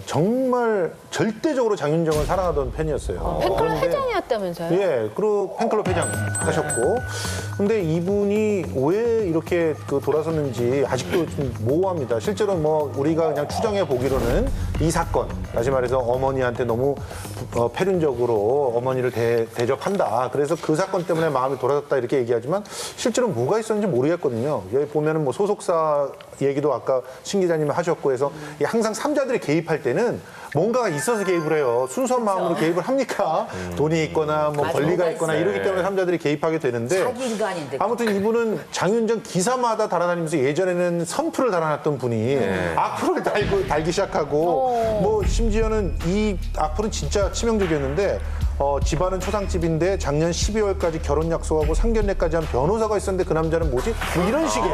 정말 절대적으로 장윤정을 사랑하던 팬이었어요. 팬클럽 회장이었다면서요? 예, 그리고 팬클럽 회장 하셨고. 근데 이분이 왜 이렇게 그 돌아섰는지 아직도 좀 모호합니다. 실제로 뭐 우리가 그냥 추정해 보기로는 이 사건, 다시 말해서 어머니한테 너무 패륜적으로 어머니를 대접한다. 그래서 그 사건 때문에 마음이 돌아섰다 이렇게 얘기하지만 실제로 뭐가 있었는지 모르겠거든요. 여기 보면은 뭐 소속사 얘기도 아까 신 기자님이 하셨고 해서 항상 삼자들이 개입할 때는 뭔가가 있어서 개입을 해요. 순수한 마음으로 개입을 합니까? 돈이 있거나 뭐 맞아, 권리가 뭐가 있거나 있어요. 이러기 때문에 삼자들이 개입하게 되는데 자기 인간인데. 아무튼 이분은 장윤정 기사마다 달아다니면서 예전에는 선풀을 달아놨던 분이 악플을 달기 시작하고 뭐 심지어는 이 악플은 진짜 치명적이었는데 집안은 초상집인데 작년 12월까지 결혼 약속하고 상견례까지 한 변호사가 있었는데 그 남자는 뭐지? 뭐 이런 식의.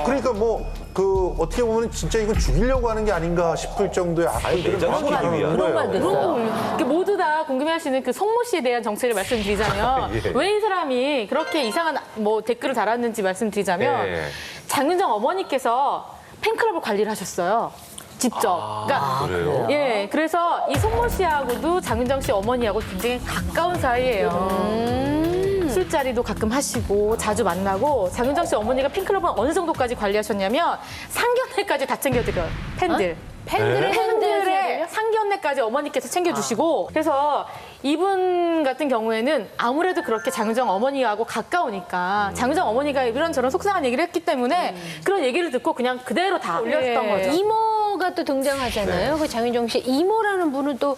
그러니까 뭐 그 어떻게 보면 진짜 이건 죽이려고 하는 게 아닌가 싶을 정도의 악플들을 하고 내장시키기 위한. 그런 말도 있어요. 이렇게 모두 다 궁금해하시는 그 송모 씨에 대한 정체를 말씀드리자면 왜 이 사람이 그렇게 이상한 뭐 댓글을 달았는지 말씀드리자면 장윤정 어머니께서 팬클럽을 관리를 하셨어요. 직접. 그러니까 그래요? 예, 그래서 이 송모 씨하고도 장윤정 씨 어머니하고 굉장히 가까운 사이예요. 술자리도 가끔 하시고 자주 만나고 장윤정 씨 어머니가 팬클럽은 어느 정도까지 관리하셨냐면 상견례까지 다 챙겨드려요. 팬들. 팬들의 상견례까지 어머니께서 챙겨주시고 그래서 이분 같은 경우에는 아무래도 그렇게 장윤정 어머니하고 가까우니까 장윤정 어머니가 이런저런 속상한 얘기를 했기 때문에 그런 얘기를 듣고 그냥 그대로 다 올렸던 거죠. 이모가 또 등장하잖아요. 그 장윤정 씨 이모라는 분은 또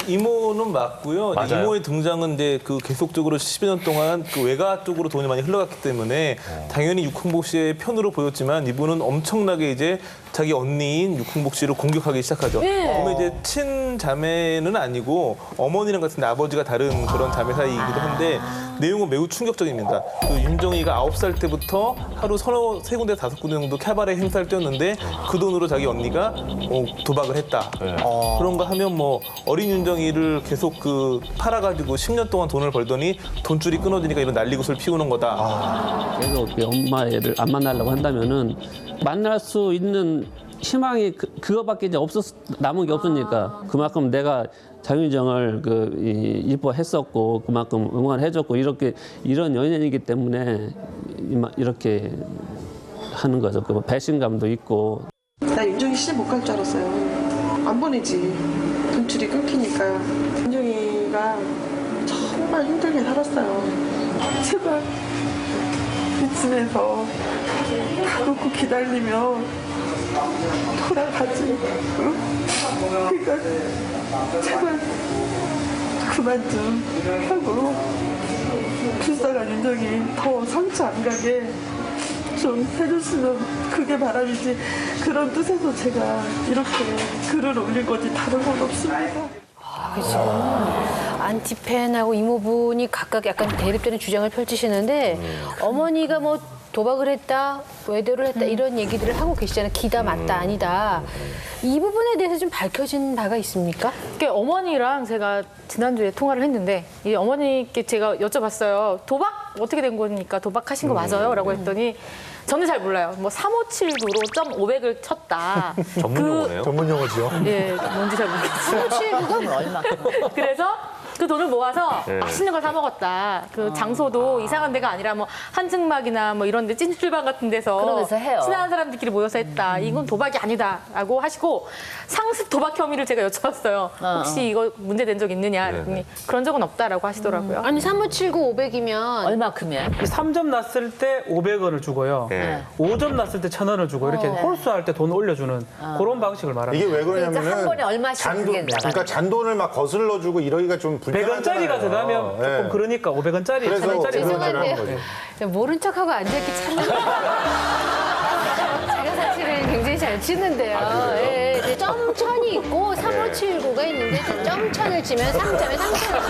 이모는 맞고요. 이제 맞아요. 이모의 등장은 이제 그 계속적으로 10여 년 동안 그 외가 쪽으로 돈이 많이 흘러갔기 때문에 당연히 육흥복 씨의 편으로 보였지만 이분은 엄청나게 이제 자기 언니인 육흥복 씨를 공격하기 시작하죠. 보면 이제 친자매는 아니고 어머니랑 같은데 아버지가 다른 그런 자매 사이이기도 한데 내용은 매우 충격적입니다. 그 윤정이가 9살 때부터 하루 세 군데 5군데 정도 캐바레 행사를 뛰었는데 그 돈으로 자기 언니가 도박을 했다. 그런가 하면 뭐 어린 윤정이를 계속 그 팔아가지고 10년 동안 돈을 벌더니 돈줄이 끊어지니까 이런 난리굿을 피우는 거다. 계속 엄마 애를 안 만나려고 한다면은 만날 수 있는 희망이 그거밖에 이제 남은 게 없으니까 그만큼 내가 장윤정을 이뻐했었고 그만큼 응원해줬고 이런 연인이기 때문에 이렇게 하는 거죠. 그 배신감도 있고. 나 윤정이 시집 못 갈 줄 알았어요. 안 보내지. 돈줄이 끊기니까. 윤정이가 정말 힘들게 살았어요. 제발 이쯤에서 가놓고 기다리면 돌아가지. 응? 그러니까 제발 그만 좀 하고 불쌍한 윤정이 더 상처 안 가게 좀 해줬으면 그게 바람이지. 그런 뜻에서 제가 이렇게 글을 올린 거지 다른 건 없습니다. 안티팬하고 이모분이 각각 약간 대립되는 주장을 펼치시는데 어머니가 뭐 도박을 했다, 외도를 했다 이런 얘기들을 하고 계시잖아요. 기다 맞다 아니다. 이 부분에 대해서 좀 밝혀진 바가 있습니까? 어머니랑 제가 지난주에 통화를 했는데 이 어머니께 제가 여쭤봤어요. 도박 어떻게 된 거니까 도박하신 거 맞아요? 라고 했더니 저는 잘 몰라요. 뭐 3579로 0.500을 쳤다. 전문 용어네요. 전문 용어죠. 예, 뭔지 잘 모르겠어요. 3579가 얼마? 그래서 그 돈을 모아서 네. 맛있는 걸 사 먹었다. 그 장소도 이상한 데가 아니라 뭐 한증막이나 뭐 이런 데 찜질방 같은 데서 그러면서 해요. 친한 사람들끼리 모여서 했다. 이건 도박이 아니다라고 하시고 상습 도박 혐의를 제가 여쭤봤어요. 혹시 이거 문제된 적 있느냐? 그랬더니 그런 적은 없다라고 하시더라고요. 아니 3579 500이면 얼마큼이야? 3점 났을 때 500원을 주고요. 네. 5점 났을 때 1,000원을 주고 이렇게 홀수할 때 돈 올려주는 그런 방식을 말합니다. 이게 왜 그러냐면은 그러니까 한 번에 얼마씩 잔돈, 그게 나가는 그러니까 잔돈을 막 거슬러주고 이러기가 좀 불편하잖아요. 100원짜리가 들어가면 조금 예. 그러니까 500원짜리, 그래서 1,000원짜리 죄송한데요. 모른 척하고 앉아있기 참. 제가 사실은 굉장히 잘 치는데요. 예, 이제 점천이 있고 3579가 있는데 점천을 치면 상점에 상천을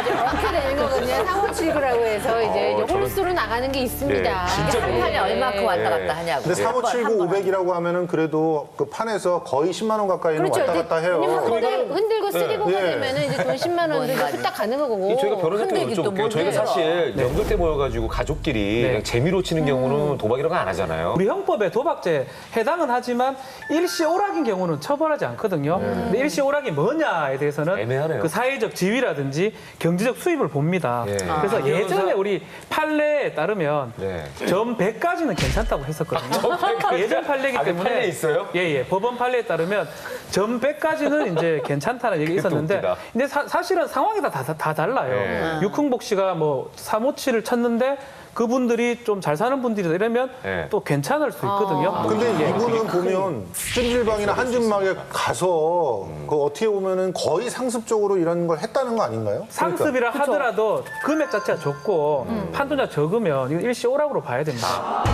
이제 그렇게 되는 거거든요. 3579라고 해서 이제 홀수로 나가는 게 있습니다. 진짜 한 판에 얼마큼 왔다 갔다 하냐고. 근데 3579 500이라고 하면은 그래도 그 판에서 거의 10만 원 가까이는 그렇죠. 왔다 갔다 해요. 왜냐면 흔들고 쓰리고가 예. 되면은 이제 돈 10만 원 들고 후딱 가는 거고. 저희가 변호사 때 흔들기 또 여쭤볼게요. 저희가 뭔데요? 사실 명절 때 모여가지고 가족끼리 그냥 재미로 치는 경우는 도박 이런 거 안 하잖아요. 우리 형법에 도박죄 해당은 하지만 일시오락인 경우는 처벌하지 않거든요. 근데 일시오락이 뭐냐에 대해서는 애매하네요. 그 사회적 지위라든지 경제적 수입을 봅니다. 예. 그래서 예전에 우리 판례에 따르면 네. 점 100까지는 괜찮다고 했었거든요. 예전 판례이기 아, 그 때문에 판례 있어요? 예. 법원 판례에 따르면 점 100까지는 이제 괜찮다는 얘기 있었는데 웃기다. 근데 사실은 상황이 다 달라요. 네. 육흥복 씨가 뭐 357을 쳤는데 그분들이 좀 잘 사는 분들이다 이러면 네. 또 괜찮을 수 있거든요. 근데 이분은 보면 찜질방이나 한증막에 가서 그 어떻게 보면은 거의 상습적으로 이런 걸 했다는 거 아닌가요? 상습이라 하더라도 금액 자체가 적고 판도자 적으면 이건 일시오락으로 봐야 됩니다.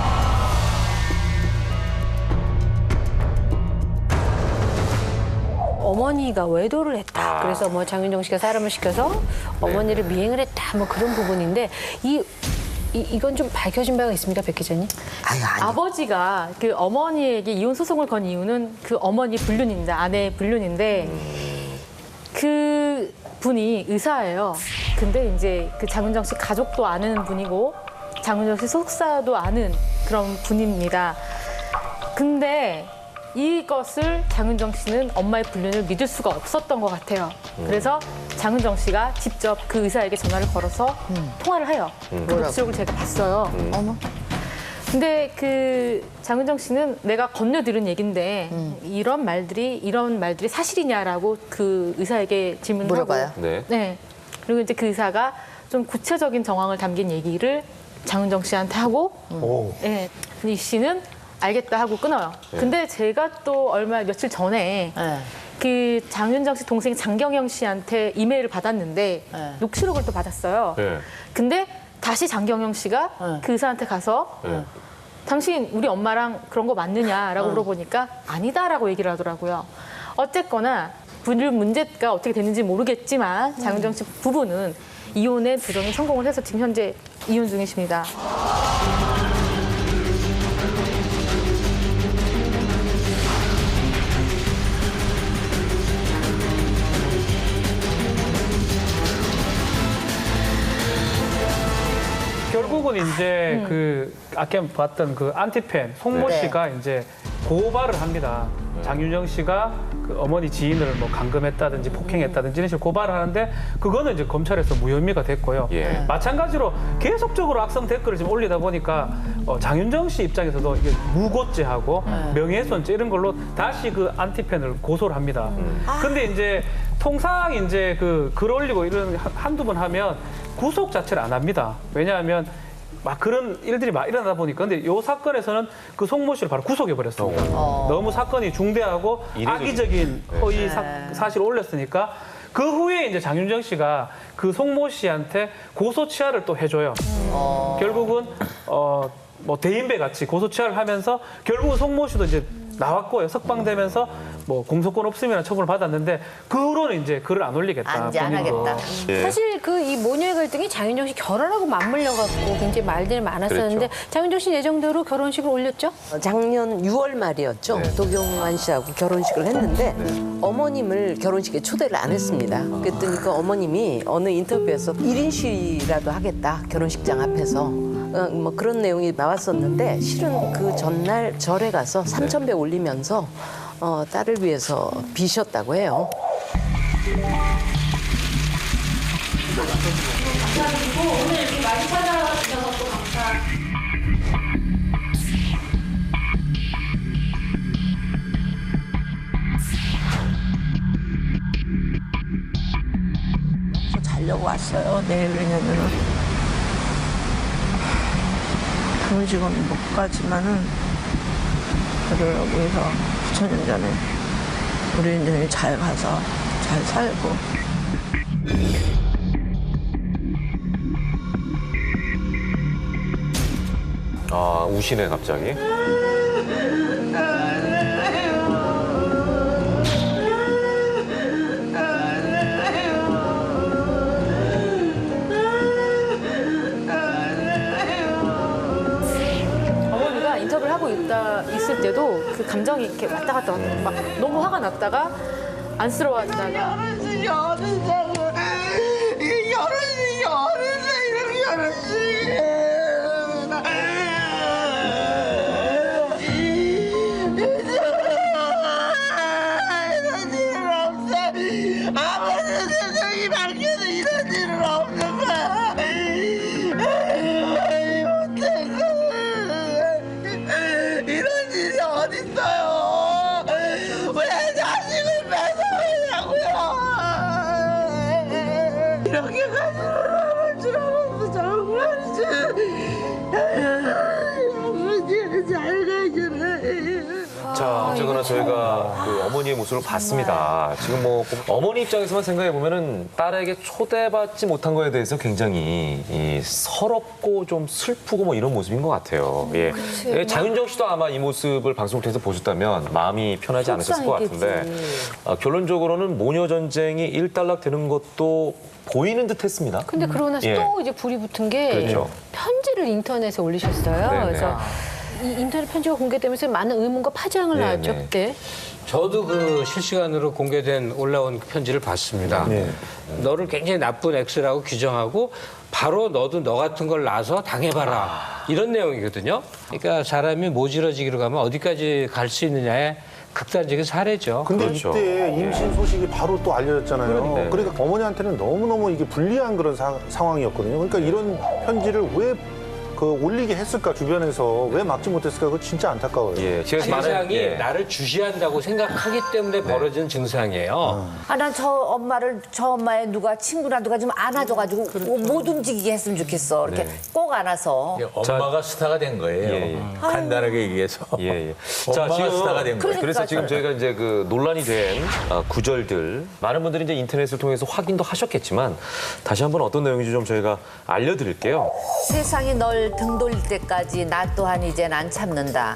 어머니가 외도를 했다. 그래서 뭐 장윤정 씨가 사람을 시켜서 어머니를 미행을 했다. 뭐 그런 부분인데 이건 좀 밝혀진 바가 있습니까, 백 기자님? 아버지가 그 어머니에게 이혼 소송을 건 이유는 그 어머니 불륜입니다. 아내 불륜인데 그 분이 의사예요. 근데 이제 그 장윤정 씨 가족도 아는 분이고 장윤정 씨 속사도 아는 그런 분입니다. 근데 이것을 장윤정 씨는 엄마의 불륜을 믿을 수가 없었던 것 같아요. 그래서 장윤정 씨가 직접 그 의사에게 전화를 걸어서 통화를 해요. 그 녹취록을 제가 봤어요. 어머. 근데 그 장윤정 씨는 내가 건너들은 얘긴데 이런 말들이 사실이냐라고 그 의사에게 질문을 물어봐요. 하고 네. 그리고 이제 그 의사가 좀 구체적인 정황을 담긴 얘기를 장윤정 씨한테 하고 네. 이 씨는 알겠다 하고 끊어요. 근데 제가 또 며칠 전에 그 장윤정 씨 동생 장경영 씨한테 이메일을 받았는데 녹취록을 또 받았어요. 네. 근데 다시 장경영 씨가 그 의사한테 가서 당신 우리 엄마랑 그런 거 맞느냐라고 물어보니까 아니다라고 얘기를 하더라고요. 어쨌거나 불륜 문제가 어떻게 됐는지 모르겠지만 장윤정 씨 부부는 이혼의 도정에 성공을 해서 지금 현재 이혼 중이십니다. 결국은 이제 그 아까 봤던 그 안티팬 송모 네. 씨가 이제 고발을 합니다. 장윤정 씨가 그 어머니 지인을 뭐 감금했다든지 폭행했다든지 이런 식으로 고발을 하는데 그거는 이제 검찰에서 무혐의가 됐고요. 예. 마찬가지로 계속적으로 악성 댓글을 지금 올리다 보니까 장윤정 씨 입장에서도 이게 무고죄하고 명예훼손죄 이런 걸로 다시 그 안티팬을 고소를 합니다. 근데 이제 통상 이제 그 글 올리고 이런 한두 번 하면 구속 자체를 안 합니다. 왜냐하면 막 그런 일들이 막 일어나다 보니까 근데 이 사건에서는 그 송모 씨를 바로 구속해 버렸습니다. 너무 사건이 중대하고 악의적인 허위 사실을 올렸으니까 그 후에 이제 장윤정 씨가 그 송모 씨한테 고소 취하를 또 해줘요. 결국은 뭐 대인배 같이 고소 취하를 하면서 결국은 송모 씨도 이제 나왔고요. 석방되면서 뭐 공소권 없음이라는 처분을 받았는데 그 후로는 이제 글을 안 올리겠다. 이제 안 본인도. 하겠다. 사실 그 이 모녀의 갈등이 장윤정 씨 결혼하고 맞물려 갖고 굉장히 말들이 많았었는데 장윤정 씨 예정대로 결혼식을 올렸죠? 작년 6월 말이었죠. 도경완 씨하고 결혼식을 했는데 어머님을 결혼식에 초대를 안 했습니다. 그랬더니 그 어머님이 어느 인터뷰에서 1인 시위라도 하겠다. 결혼식장 앞에서. 뭐 그런 내용이 나왔었는데 실은 그 전날 절에 가서 3,000배 올리면서 딸을 위해서 비셨다고 해요. 감사드리고 오늘 이렇게 많이 찾아와 주셔서 또 감사합니다. 자려고 왔어요. 내일 왜냐면은 결혼식은 못 가지만은 그러려고 해서 9천 전에 우리 인연이 잘 가서 잘 살고. 아, 우시네 갑자기. 어머니가 인터뷰를 하고 있을 때도 그 감정이 이렇게 왔다 갔다 막 너무 화가 났다가 안쓰러워하다가 결혼식이 어딨냐고. 이게 결혼식이 어딨어, 이런 결혼식이. 이런 일은 없어. 아무리 세상이 밝혀도 이런 일은 없는 거야. 못했어. 이런 일이 어딨어요. 왜 자식을 뺏어가냐고요. 이렇게까지 올라갈 줄 알았어. 정말이지. 이런 잘 가시네. 자, 어쨌거나 저희가 그 어머니의 모습을 봤습니다. 지금 뭐 어머니 입장에서만 생각해 보면은 딸에게 초대받지 못한 거에 대해서 굉장히 서럽고 좀 슬프고 뭐 이런 모습인 것 같아요. 예. 예, 장윤정 씨도 아마 이 모습을 방송을 통해서 보셨다면 마음이 편하지 않으셨을 것 같은데 결론적으로는 모녀 전쟁이 일단락되는 것도 보이는 듯했습니다. 근데 그러고 나서 또 이제 불이 붙은 게 그렇죠. 편지를 인터넷에 올리셨어요. 네네. 그래서 이 인터넷 편지가 공개되면서 많은 의문과 파장을 네네. 낳았죠 그때. 저도 그 실시간으로 공개된 올라온 그 편지를 봤습니다. 너를 굉장히 나쁜 X라고 규정하고 바로 너도 너 같은 걸 낳아서 당해봐라. 이런 내용이거든요. 그러니까 사람이 모질어지기로 가면 어디까지 갈 수 있느냐에 극단적인 사례죠. 근데 그렇죠. 이때 임신 소식이 바로 또 알려졌잖아요. 그러니까 어머니한테는 너무너무 이게 불리한 그런 상황이었거든요. 그러니까 이런 편지를 왜 올리게 했을까 주변에서 왜 막지 못했을까 그거 진짜 안타까워요. 예, 세상이 나를 주시한다고 생각하기 때문에 벌어지는 증상이에요. 아, 난 저 엄마의 누가 친구나 누가 좀 안아줘가지고 못 움직이게 했으면 좋겠어. 이렇게 꼭 안아서. 엄마가 스타가 된 거예요. 간단하게 얘기해서. 예. 엄마가 스타가 된 거예요. 그래서 지금 저희가 이제 그 논란이 된 구절들 많은 분들이 이제 인터넷을 통해서 확인도 하셨겠지만 다시 한번 어떤 내용인지 좀 저희가 알려드릴게요. 세상이 널 등 돌릴 때까지 나 또한 이젠 안 참는다.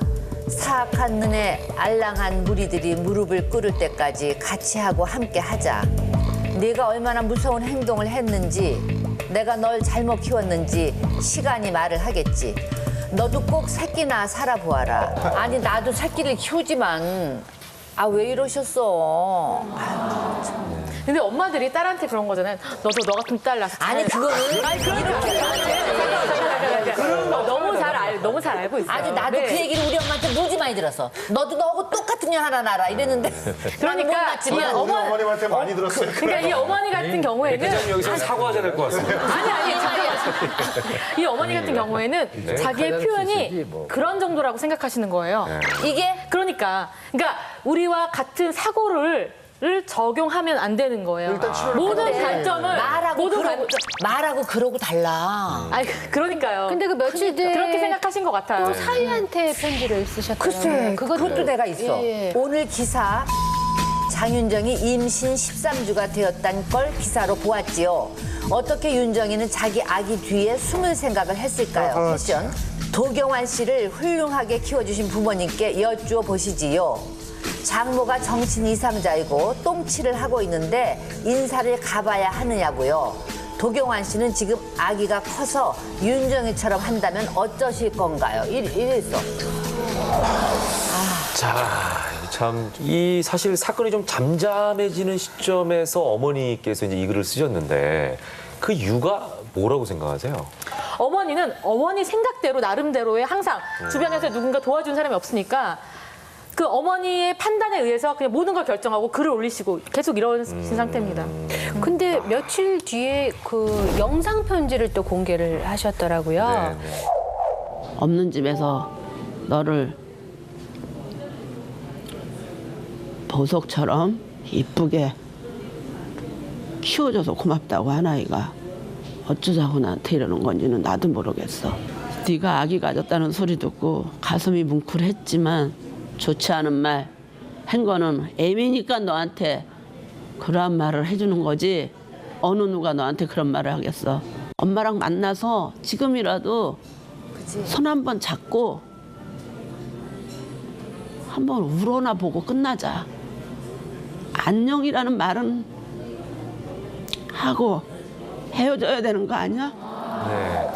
사악한 눈에 알랑한 무리들이 무릎을 꿇을 때까지 같이 하고 함께 하자. 네가 얼마나 무서운 행동을 했는지, 내가 널 잘못 키웠는지 시간이 말을 하겠지. 너도 꼭 새끼나 살아보아라. 아니 나도 새끼를 키우지만 아 왜 이러셨어? 아유, 참. 근데 엄마들이 딸한테 그런 거잖아요. 너도 너 같은 딸 낳아서 아니 그거는 이렇게 너무 잘 알고 있어요. 아니 나도 그 얘기를 우리 엄마한테 무지 많이 들었어. 너도 너하고 똑같은 년 하나 낳아라 이랬는데 나는 못 낳지만 어머님한테 많이 들었어요. 그러니까 이 어머니 같은 경우에는 대장님 여기서 사과하셔야 될 것 같습니다. 아니 이 어머니 같은 경우에는 자기의 표현이 그런 정도라고 생각하시는 거예요. 이게 그러니까 우리와 같은 사고를 적용하면 안 되는 거예요. 모든 관점을 말하고 그러고 달라. 아니 그러니까요. 근데 그 며칠 뒤에 그렇게 생각하신 것 같아요. 또 사위한테 편지를 쓰셨더라고요. 글쎄, 그것도 내가 있어. 예. 오늘 기사 장윤정이 임신 13주가 되었다는 걸 기사로 보았지요. 어떻게 윤정이는 자기 아기 뒤에 숨을 생각을 했을까요? 패션. 도경환 씨를 훌륭하게 키워주신 부모님께 여쭈어 보시지요. 장모가 정신 이상자이고 똥치를 하고 있는데 인사를 가봐야 하느냐고요. 도경환 씨는 지금 아기가 커서 윤정이처럼 한다면 어쩌실 건가요? 이랬어. 자, 참, 이 사실 사건이 좀 잠잠해지는 시점에서 어머니께서 이제 이 글을 쓰셨는데 그 이유가 뭐라고 생각하세요? 어머니는 어머니 생각대로 나름대로의 항상 주변에서 누군가 도와준 사람이 없으니까 그 어머니의 판단에 의해서 그냥 모든 걸 결정하고 글을 올리시고 계속 이러신 상태입니다. 근데 며칠 뒤에 그 영상 편지를 또 공개를 하셨더라고요. 없는 집에서 너를 보석처럼 이쁘게 키워줘서 고맙다고 한 아이가 어쩌자고 나한테 이러는 건지는 나도 모르겠어. 네가 아기 가졌다는 소리 듣고 가슴이 뭉클했지만 좋지 않은 말 한 거는 애미니까 너한테 그러한 말을 해주는 거지 어느 누가 너한테 그런 말을 하겠어. 엄마랑 만나서 지금이라도 손 한번 잡고 한번 울어나 보고 끝나자. 안녕이라는 말은 하고 헤어져야 되는 거 아니야? 네.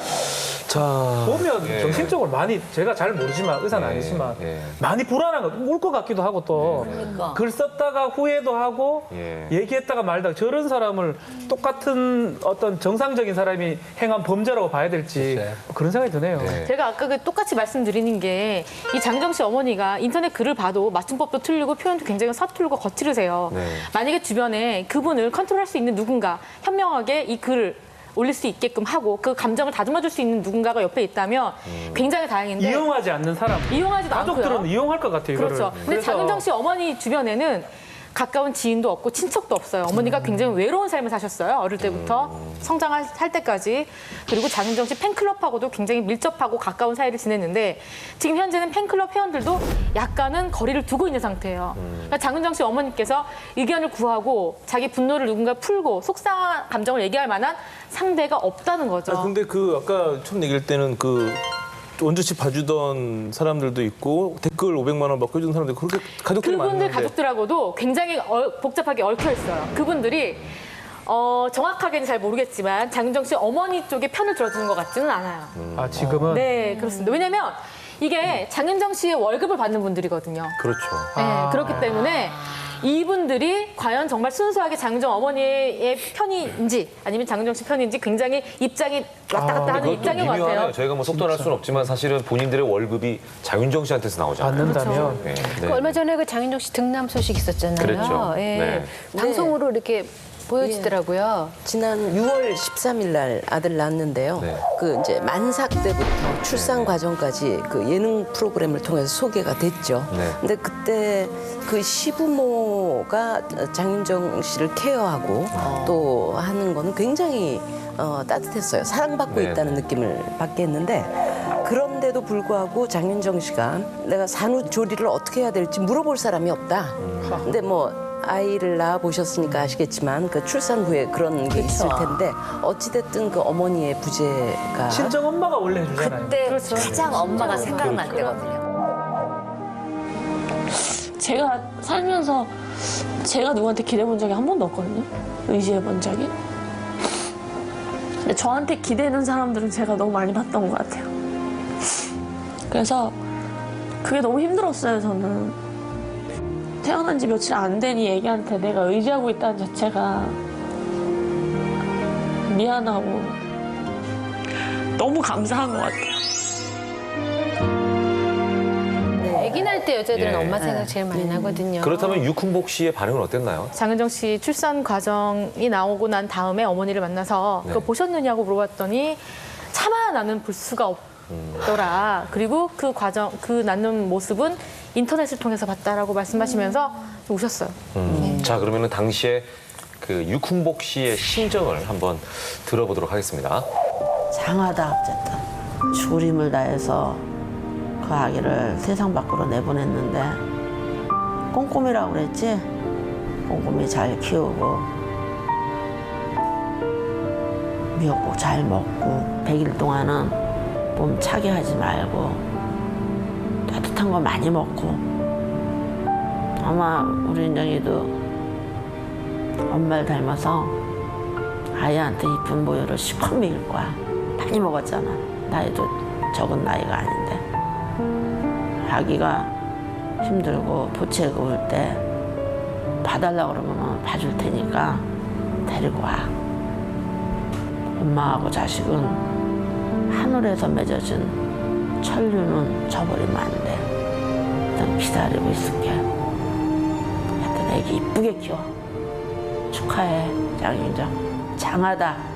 자, 보면 예. 정신적으로 많이 제가 잘 모르지만 의사는 아니지만 많이 불안한 거, 울 것 같기도 하고 또 글 썼다가 후회도 하고 얘기했다가 말다가 저런 사람을 똑같은 어떤 정상적인 사람이 행한 범죄라고 봐야 될지 그런 생각이 드네요. 제가 아까 그 똑같이 말씀드리는 게 이 장정 씨 어머니가 인터넷 글을 봐도 맞춤법도 틀리고 표현도 굉장히 서툴고 거칠으세요. 만약에 주변에 그분을 컨트롤할 수 있는 누군가 현명하게 이 글을 올릴 수 있게끔 하고 그 감정을 다듬어줄 수 있는 누군가가 옆에 있다면 굉장히 다행인데 이용하지 않는 사람, 이용하지도 가족들은 않고요. 이용할 것 같아요. 이거를. 그렇죠. 근데 그래서 장은정 씨 어머니 주변에는 가까운 지인도 없고 친척도 없어요. 어머니가 굉장히 외로운 삶을 사셨어요. 어릴 때부터 성장할 때까지. 그리고 장은정 씨 팬클럽하고도 굉장히 밀접하고 가까운 사이를 지냈는데 지금 현재는 팬클럽 회원들도 약간은 거리를 두고 있는 상태예요. 그러니까 장은정 씨 어머니께서 의견을 구하고 자기 분노를 누군가 풀고 속상한 감정을 얘기할 만한 상대가 없다는 거죠. 아, 근데 그 아까 처음 얘기할 때는 그 원주씨 봐주던 사람들도 있고 댓글 500만 원 받고 해준 사람들 그렇게 가족들이 그분들 많은데 가족들하고도 굉장히 복잡하게 얽혀 있어요. 그분들이 정확하게는 잘 모르겠지만 장윤정 씨 어머니 쪽에 편을 들어주는 것 같지는 않아요. 아 지금은? 네, 그렇습니다. 왜냐면 이게 장윤정 씨의 월급을 받는 분들이거든요. 그렇죠. 네, 그렇기 때문에 이분들이 과연 정말 순수하게 장윤정 어머니의 편인지 아니면 장윤정 씨 편인지 굉장히 입장이 왔다 갔다 하는 입장인 것 같아요. 미묘하네요. 저희가 뭐 속도할 수는 없지만 사실은 본인들의 월급이 장윤정 씨한테서 나오잖아요. 받는다면. 네. 그 얼마 전에 그 장윤정 씨 등남 소식 있었잖아요. 그랬죠. 예. 방송으로 이렇게 보여지더라고요. 지난 6월 13일 날 아들 낳았는데요. 그 이제 만삭 때부터 출산 과정까지 그 예능 프로그램을 통해서 소개가 됐죠. 근데 그때 그 시부모가 장윤정 씨를 케어하고 또 하는 거는 굉장히 따뜻했어요. 사랑받고 있다는 느낌을 받게 했는데 그런데도 불구하고 장윤정 씨가 내가 산후조리를 어떻게 해야 될지 물어볼 사람이 없다. 근데 뭐 아이를 낳아 보셨으니까 아시겠지만 그 출산 후에 그런 게 있을 텐데 어찌됐든 그 어머니의 부재가 친정 엄마가 원래 해주잖아요. 그때 가장 엄마가 생각날 때거든요. 제가 살면서 제가 누구한테 기대본 적이 한 번도 없거든요. 의지해본 적이. 근데 저한테 기대는 사람들은 제가 너무 많이 봤던 것 같아요. 그래서 그게 너무 힘들었어요, 저는. 태어난 지 며칠 안 된 이 애기한테 내가 의지하고 있다는 자체가 미안하고 너무 감사한 것 같아요. 아기 날 때 여자들은 엄마 생각 제일 많이 나거든요. 그렇다면 유쿤복 씨의 반응은 어땠나요? 장은정 씨 출산 과정이 나오고 난 다음에 어머니를 만나서 그거 보셨느냐고 물어봤더니 차마 나는 볼 수가 없더라. 그리고 그 과정, 그 낳는 모습은 인터넷을 통해서 봤다라고 말씀하시면서 우셨어요. 자, 그러면은 당시에 그 유쿤복 씨의 심정을 한번 들어보도록 하겠습니다. 장하다 어쨌든 죽을 힘을 다해서 그 아기를 세상 밖으로 내보냈는데 꼼꼼히라고 그랬지? 꼼꼼히 잘 키우고 미역국 잘 먹고 100일 동안은 몸 차게 하지 말고 따뜻한 거 많이 먹고 아마 우리 인정이도 엄마를 닮아서 아이한테 이쁜 모유를 시커 먹일 거야. 많이 먹었잖아. 나이도 적은 나이가 아닌데. 아기가 힘들고 보채고 올 때 봐달라고 그러면 봐줄 테니까 데리고 와. 엄마하고 자식은 하늘에서 맺어진 천류는 저버리면 안 돼. 일단 기다리고 있을게. 하여튼 애기 이쁘게 키워. 축하해, 장윤정. 장하다.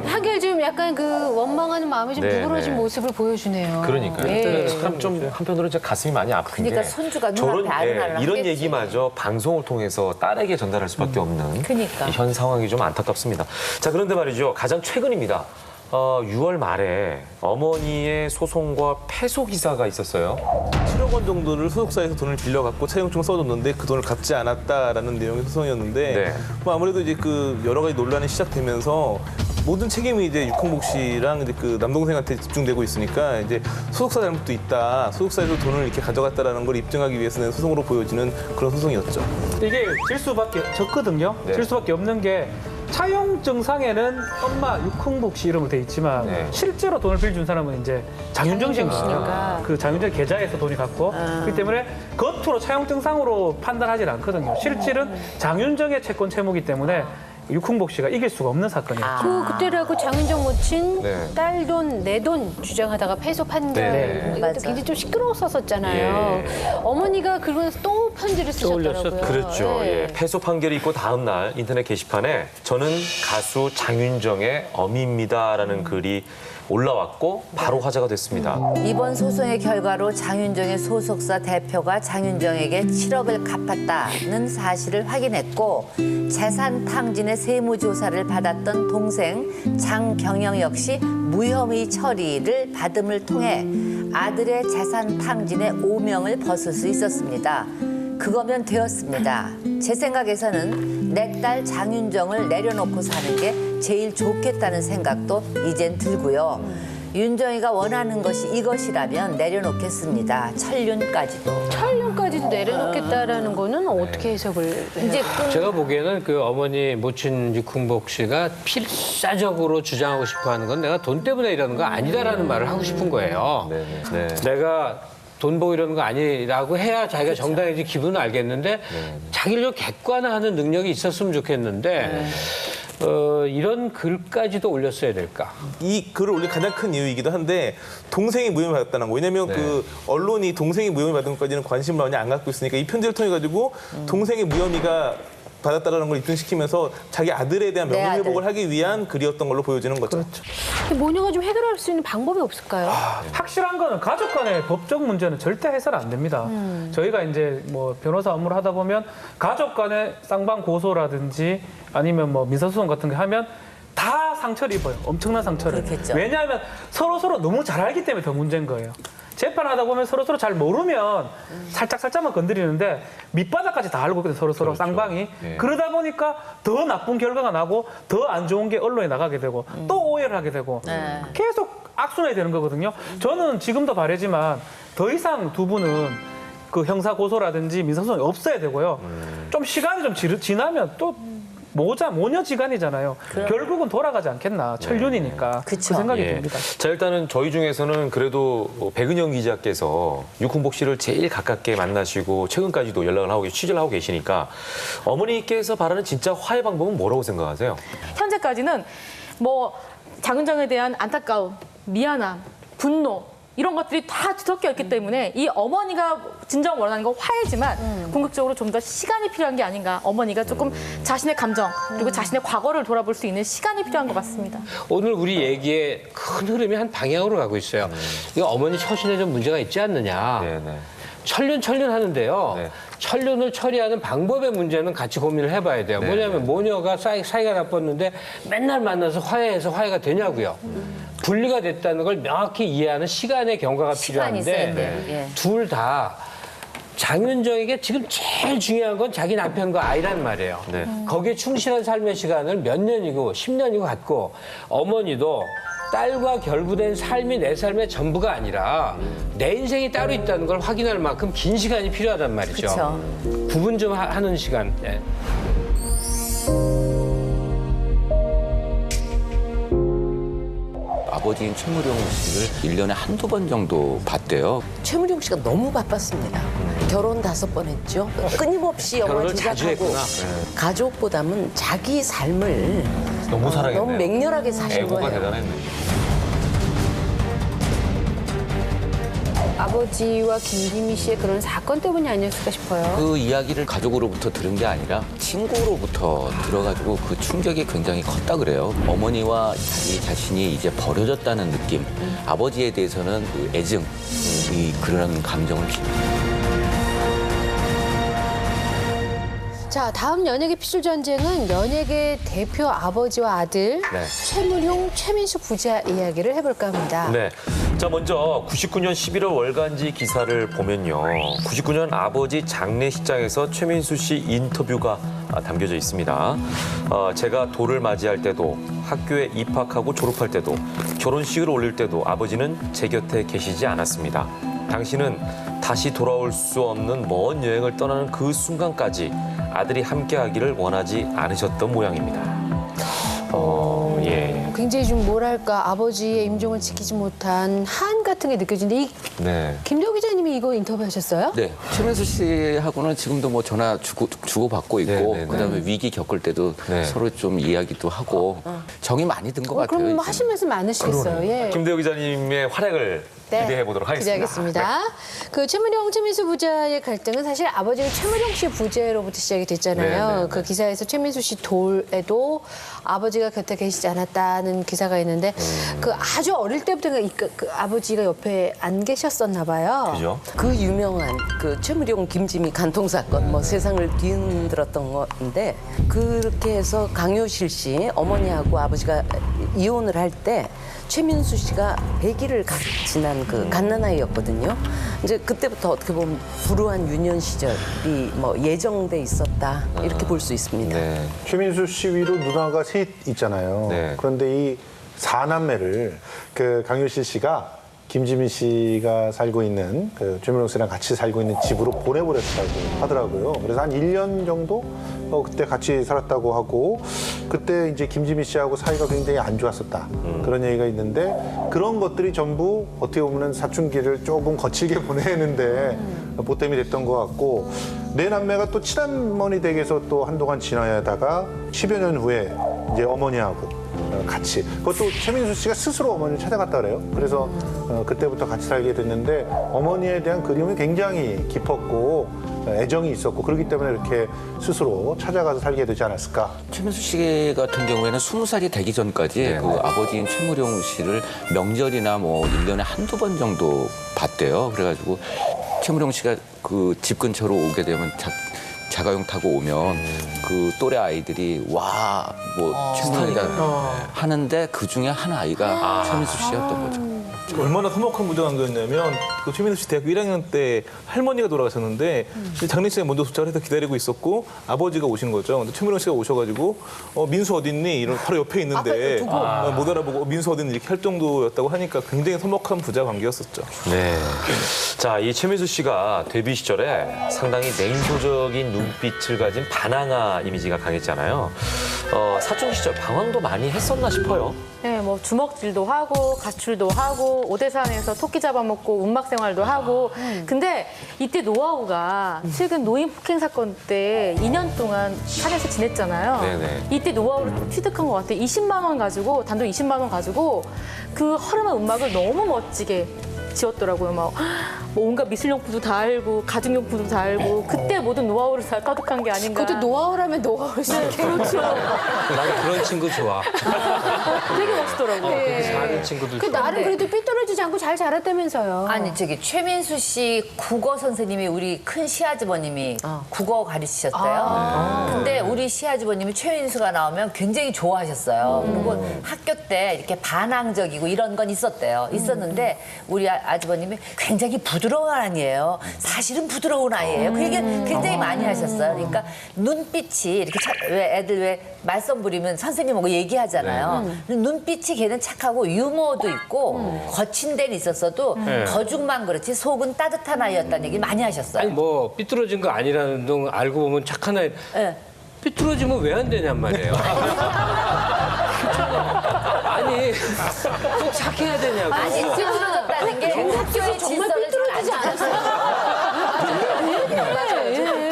하길 좀 약간 그 원망하는 마음이 좀 네, 누그러진 네. 모습을 보여주네요. 그러니까요. 예. 참 좀 한편으로는 진짜 가슴이 많이 아픈 그러니까 게 손주가 저런 눈앞에 아른아른 이런 하겠지. 얘기마저 방송을 통해서 딸에게 전달할 수밖에 없는 그러니까. 현 상황이 좀 안타깝습니다. 자, 그런데 말이죠. 가장 최근입니다. 6월 말에 어머니의 소송과 패소 기사가 있었어요. 7억 원 정도를 소속사에서 돈을 빌려갖고 차용증 써줬는데 그 돈을 갚지 않았다라는 내용의 소송이었는데 네. 뭐 아무래도 이제 그 여러 가지 논란이 시작되면서 모든 책임이 이제 육흥복 씨랑 이제 그 남동생한테 집중되고 있으니까 이제 소속사 잘못도 있다, 소속사에서 돈을 이렇게 가져갔다라는 걸 입증하기 위해서 낸 소송으로 보여지는 그런 소송이었죠. 이게 질 수밖에 적거든요. 네. 질 수밖에 없는 게 차용증상에는 엄마 육흥복 씨 이름으로 돼 있지만 네. 실제로 돈을 빌려준 사람은 이제 장윤정 씨인 거예요. 씨니까. 그 장윤정 계좌에서 돈이 갔고 그렇기 때문에 겉으로 차용증상으로 판단하지 않거든요. 실질은 장윤정의 채권 채무이기 때문에 육흥복 씨가 이길 수가 없는 사건이었죠. 그때라고 장윤정 모친 네. 딸 돈, 내 돈 주장하다가 패소 판결. 네. 이것도 맞아. 굉장히 좀 시끄러웠었잖아요. 어머니가 그러면서 또 편지를 쓰셨더라고요. 그렇죠. 예. 패소 판결이 있고 다음 날 인터넷 게시판에 저는 가수 장윤정의 어미입니다라는 글이 올라왔고 바로 화제가 됐습니다. 이번 소송의 결과로 장윤정의 소속사 대표가 장윤정에게 7억을 갚았다는 사실을 확인했고 재산 탕진의 세무조사를 받았던 동생 장경영 역시 무혐의 처리를 받음을 통해 아들의 재산 탕진의 오명을 벗을 수 있었습니다. 그거면 되었습니다. 제 생각에서는 내 딸 장윤정을 내려놓고 사는 게 제일 좋겠다는 생각도 이젠 들고요. 윤정이가 원하는 것이 이것이라면 내려놓겠습니다. 천륜까지도. 천륜까지도 내려놓겠다라는 거는 어떻게 해석을 해요? 이제 제가 보기에는 그 어머니 모친 육흥복 씨가 필사적으로 주장하고 싶어하는 건 내가 돈 때문에 이러는 거 아니다라는 말을 하고 싶은 거예요. 내가 돈 보고 이러는 거 아니라고 해야 자기가 정당해지 기분은 알겠는데 자기를 좀 객관화하는 능력이 있었으면 좋겠는데 이런 글까지도 올렸어야 될까? 이 글을 올린 가장 큰 이유이기도 한데 동생이 무혐의 받았다는 거. 왜냐하면 그 언론이 동생이 무혐의 받은 것까지는 관심을 많이 안 갖고 있으니까 이 편지를 통해 가지고 동생의 무혐의가 받았다라는 걸 입증시키면서 자기 아들에 대한 내 아들. 명예회복을 하기 위한 글이었던 걸로 보여지는 거죠. 근데 모녀가 좀 해결할 수 있는 방법이 없을까요? 확실한 거는 가족 간의 법적 문제는 절대 해설 안 됩니다. 저희가 이제 뭐 변호사 업무를 하다 보면 가족 간의 쌍방 고소라든지 아니면 뭐 민사소송 같은 거 하면 다 상처를 입어요. 엄청난 상처를. 그렇겠죠. 왜냐하면 서로 너무 잘 알기 때문에 더 문제인 거예요. 재판하다 보면 서로 잘 모르면 살짝만 건드리는데 밑바닥까지 다 알고 있거든요. 서로 쌍방이. 그러다 보니까 더 나쁜 결과가 나고 더 안 좋은 게 언론에 나가게 되고 또 오해를 하게 되고 계속 악순환이 되는 거거든요. 저는 지금도 바라지만 더 이상 두 분은 그 형사 고소라든지 민사소송이 없어야 되고요. 좀 시간이 좀 지나면 또 모녀지간이잖아요. 결국은 돌아가지 않겠나. 천륜이니까. 그 생각이 듭니다. 자, 일단은 저희 중에서는 그래도 백은영 기자께서 육흥복 씨를 제일 가깝게 만나시고 최근까지도 연락을 하고 취재를 하고 계시니까 어머니께서 바라는 진짜 화해 방법은 뭐라고 생각하세요? 현재까지는 뭐 장윤정에 대한 안타까움, 미안함, 분노 이런 것들이 다 섞여 있기 때문에 이 어머니가 진정 원하는 건 화해지만 궁극적으로 좀 더 시간이 필요한 게 아닌가. 어머니가 조금 자신의 감정 그리고 자신의 과거를 돌아볼 수 있는 시간이 필요한 것 같습니다. 오늘 우리 얘기의 큰 흐름이 한 방향으로 가고 있어요. 이거 어머니 처신에 좀 문제가 있지 않느냐. 천륜 하는데요. 천륜을 처리하는 방법의 문제는 같이 고민을 해봐야 돼요. 뭐냐면 모녀가 사이가 나빴는데 맨날 만나서 화해해서 화해가 되냐고요. 분리가 됐다는 걸 명확히 이해하는 시간의 경과가 시간이 있어야 필요한데 돼요. 예. 둘 다 장윤정에게 지금 제일 중요한 건 자기 남편과 아이란 말이에요. 네. 거기에 충실한 삶의 시간을 몇 년이고 10년이고 갖고 어머니도 딸과 결부된 삶이 내 삶의 전부가 아니라 내 인생이 따로 있다는 걸 확인할 만큼 긴 시간이 필요하단 말이죠. 그쵸. 구분 좀 하는 시간. 예. 아버지인 최무룡 씨를 1년에 한두 번 정도 봤대요. 최무룡 씨가 너무 바빴습니다. 결혼 5번 했죠. 끊임없이 영화 결혼을 자주 제작하고 했구나. 가족보다는 자기 삶을 너무 사랑했네요. 너무 맹렬하게 사신 애고가 거예요. 대단했네. 아버지와 김지미 씨의 그런 사건 때문이 아니었을까 싶어요. 그 이야기를 가족으로부터 들은 게 아니라 친구로부터 들어가지고 그 충격이 굉장히 컸다 그래요. 어머니와 자기 자신이 이제 버려졌다는 느낌, 아버지에 대해서는 그 애증, 그런 감정을 자, 다음 연예계 피술 전쟁은 연예계 대표 아버지와 아들 네. 최무룡, 최민수 부자 이야기를 해볼까 합니다. 네. 자, 먼저 99년 11월 월간지 기사를 보면요. 99년 아버지 장례식장에서 최민수 씨 인터뷰가 담겨져 있습니다. 제가 돌을 맞이할 때도, 학교에 입학하고 졸업할 때도, 결혼식을 올릴 때도 아버지는 제 곁에 계시지 않았습니다. 당신은 다시 돌아올 수 없는 먼 여행을 떠나는 그 순간까지 아들이 함께하기를 원하지 않으셨던 모양입니다. 예. 굉장히 좀 뭐랄까 아버지의 임종을 지키지 못한 한 같은 게 느껴지는데 네. 김대호 기자님이 이거 인터뷰하셨어요? 네, 최민수 씨하고는 지금도 뭐 전화 주고받고 있고 그다음에 위기 겪을 때도 서로 좀 이야기도 하고 정이 많이 든 것 같아요. 그럼 뭐 이제. 하실 말씀 많으시겠어요. 예. 김대호 기자님의 활약을 기대해 보도록 하겠습니다. 기대하겠습니다. 그 최무룡, 최민수 부자의 갈등은 사실 아버지가 최무룡 씨 부재로부터 시작이 됐잖아요. 그 기사에서 최민수 씨 돌에도 아버지가 곁에 계시지 않았다는 기사가 있는데 그 아주 어릴 때부터 그 아버지가 옆에 안 계셨었나 봐요. 그죠? 그 유명한 그 최무룡 김지미 간통 사건 뭐 세상을 뒤흔들었던 건데 그렇게 해서 강효실 씨 어머니하고 아버지가 이혼을 할 때 최민수 씨가 100일을 지난 그 갓난아이였거든요. 이제 그때부터 어떻게 보면 불우한 유년 시절이 뭐 예정돼 있었다 이렇게 볼 수 있습니다. 최민수 씨 위로 누나가 셋 있잖아요. 그런데 이 4남매를 그 강효실 씨가 김지민 씨가 살고 있는 그 최무룡 씨랑 같이 살고 있는 집으로 보내버렸다고 하더라고요. 그래서 한 1년 정도 그때 같이 살았다고 하고 그때 이제 김지민 씨하고 사이가 굉장히 안 좋았었다. 그런 얘기가 있는데 그런 것들이 전부 어떻게 보면 사춘기를 조금 거칠게 보내는데 보탬이 됐던 것 같고 내 남매가 또 친할머니 댁에서 또 한동안 지내다가 10여 년 후에 이제 어머니하고 같이 그것도 최민수 씨가 스스로 어머니를 찾아갔다 그래요. 그래서 그때부터 같이 살게 됐는데 어머니에 대한 그리움이 굉장히 깊었고 애정이 있었고 그렇기 때문에 이렇게 스스로 찾아가서 살게 되지 않았을까. 최민수 씨 같은 경우에는 20살이 되기 전까지 그 아버지인 최무룡 씨를 명절이나 뭐 1년에 한두 번 정도 봤대요. 그래가지고 최무룡 씨가 그 집 근처로 오게 되면 자가용 타고 오면 그 또래 아이들이 와 뭐 최무룡이다 하는데 그 중에 한 아이가 최민수 씨였던 거죠. 얼마나 서먹한 부정관계였냐면 그 최민수 씨 대학교 1학년 때 할머니가 돌아가셨는데 장례식장에 먼저 도착을 해서 기다리고 있었고 아버지가 오신 거죠. 근데 최무룡 씨가 오셔가지고 민수 어디 있니? 이런 바로 옆에 있는데 못 알아보고 민수 어디 있니? 이렇게 할 정도였다고 하니까 굉장히 서먹한 부자 관계였었죠. 네. 자, 이 최민수 씨가 데뷔 시절에 상당히 냉소적인 눈빛을 가진 반항아 이미지가 강했잖아요. 사춘기 시절 방황도 많이 했었나 싶어요. 네, 뭐 주먹질도 하고 가출도 하고 오대산에서 토끼 잡아먹고 운막 생활도 하고. 근데 이때 노하우가 최근 노인 폭행 사건 때 2년 동안 산에서 지냈잖아요. 네네. 이때 노하우를 취득한 것 같아요. 20만 원 가지고 단돈 20만 원 가지고 그 허름한 운막을 너무 멋지게 지었더라고요. 막 온갖 미술용품도 다 알고 가죽용품도 다 알고 그때 모든 노하우를 다 까득한 게 아닌가. 그것도 노하우라면 노하우를 시작해. 그렇죠. 나는 그런 친구 좋아. 되게 멋있더라고요. 네. 그렇게 사는 친구들 그 좋아. 나름 그래도 삐뚤어질 떨어지지 않고 잘 자랐다면서요. 아니 저기 최민수 씨 국어 선생님이 우리 큰 시아주버님이 국어 가르치셨대요. 근데 우리 시아주버님이 최민수가 나오면 굉장히 좋아하셨어요. 그리고 학교 때 이렇게 반항적이고 이런 건 있었대요. 있었는데 우리 아주버님이 굉장히 부드러운 아이예요. 사실은 부드러운 아이예요. 그 얘기 굉장히 많이 하셨어요. 그러니까 눈빛이 이렇게 왜 애들 왜 말썽 부리면 선생님하고 얘기하잖아요. 눈빛이 걔는 착하고 유머도 있고 거친 데는 있었어도 거죽만 그렇지 속은 따뜻한 아이였다는 얘기 많이 하셨어요. 아니 뭐 삐뚤어진 거 아니라는 둥 알고 보면 착한 아이. 삐뚤어지면 왜 안 되냔 말이에요. 아니 꼭 착해야 되냐고. 아니 삐뚤어졌다는 게 학교의 질서를 삐뚤어지지 않았어요.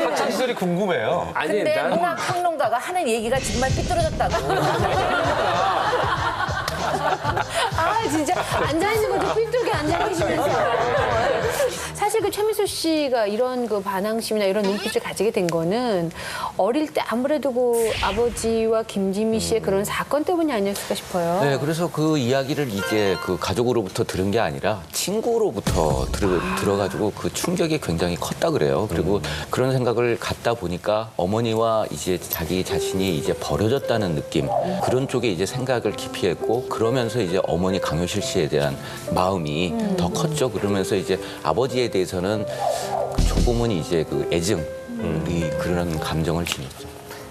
학창 시절이 궁금해요. 아니 근데 나는 문학평론가가 하는 얘기가 정말 삐뚤어졌다고. 아 진짜 앉아있는 것도 삐뚤게 앉아계시면서 사실 그 최민수 씨가 이런 그 반항심이나 이런 눈빛을 가지게 된 거는 어릴 때 아무래도 그 아버지와 김지미 씨의 그런 사건 때문이 아니었을까 싶어요. 네, 그래서 그 이야기를 이제 그 가족으로부터 들은 게 아니라 친구로부터 들어가지고 그 충격이 굉장히 컸다 그래요. 그리고 그런 생각을 갖다 보니까 어머니와 이제 자기 자신이 이제 버려졌다는 느낌 그런 쪽에 이제 생각을 깊이 했고 그러면서 이제 어머니 강효실 씨에 대한 마음이 더 컸죠. 그러면서 이제 아버지에 대해서는 조금은 이제 그 애증이 그런 감정을 지녔죠.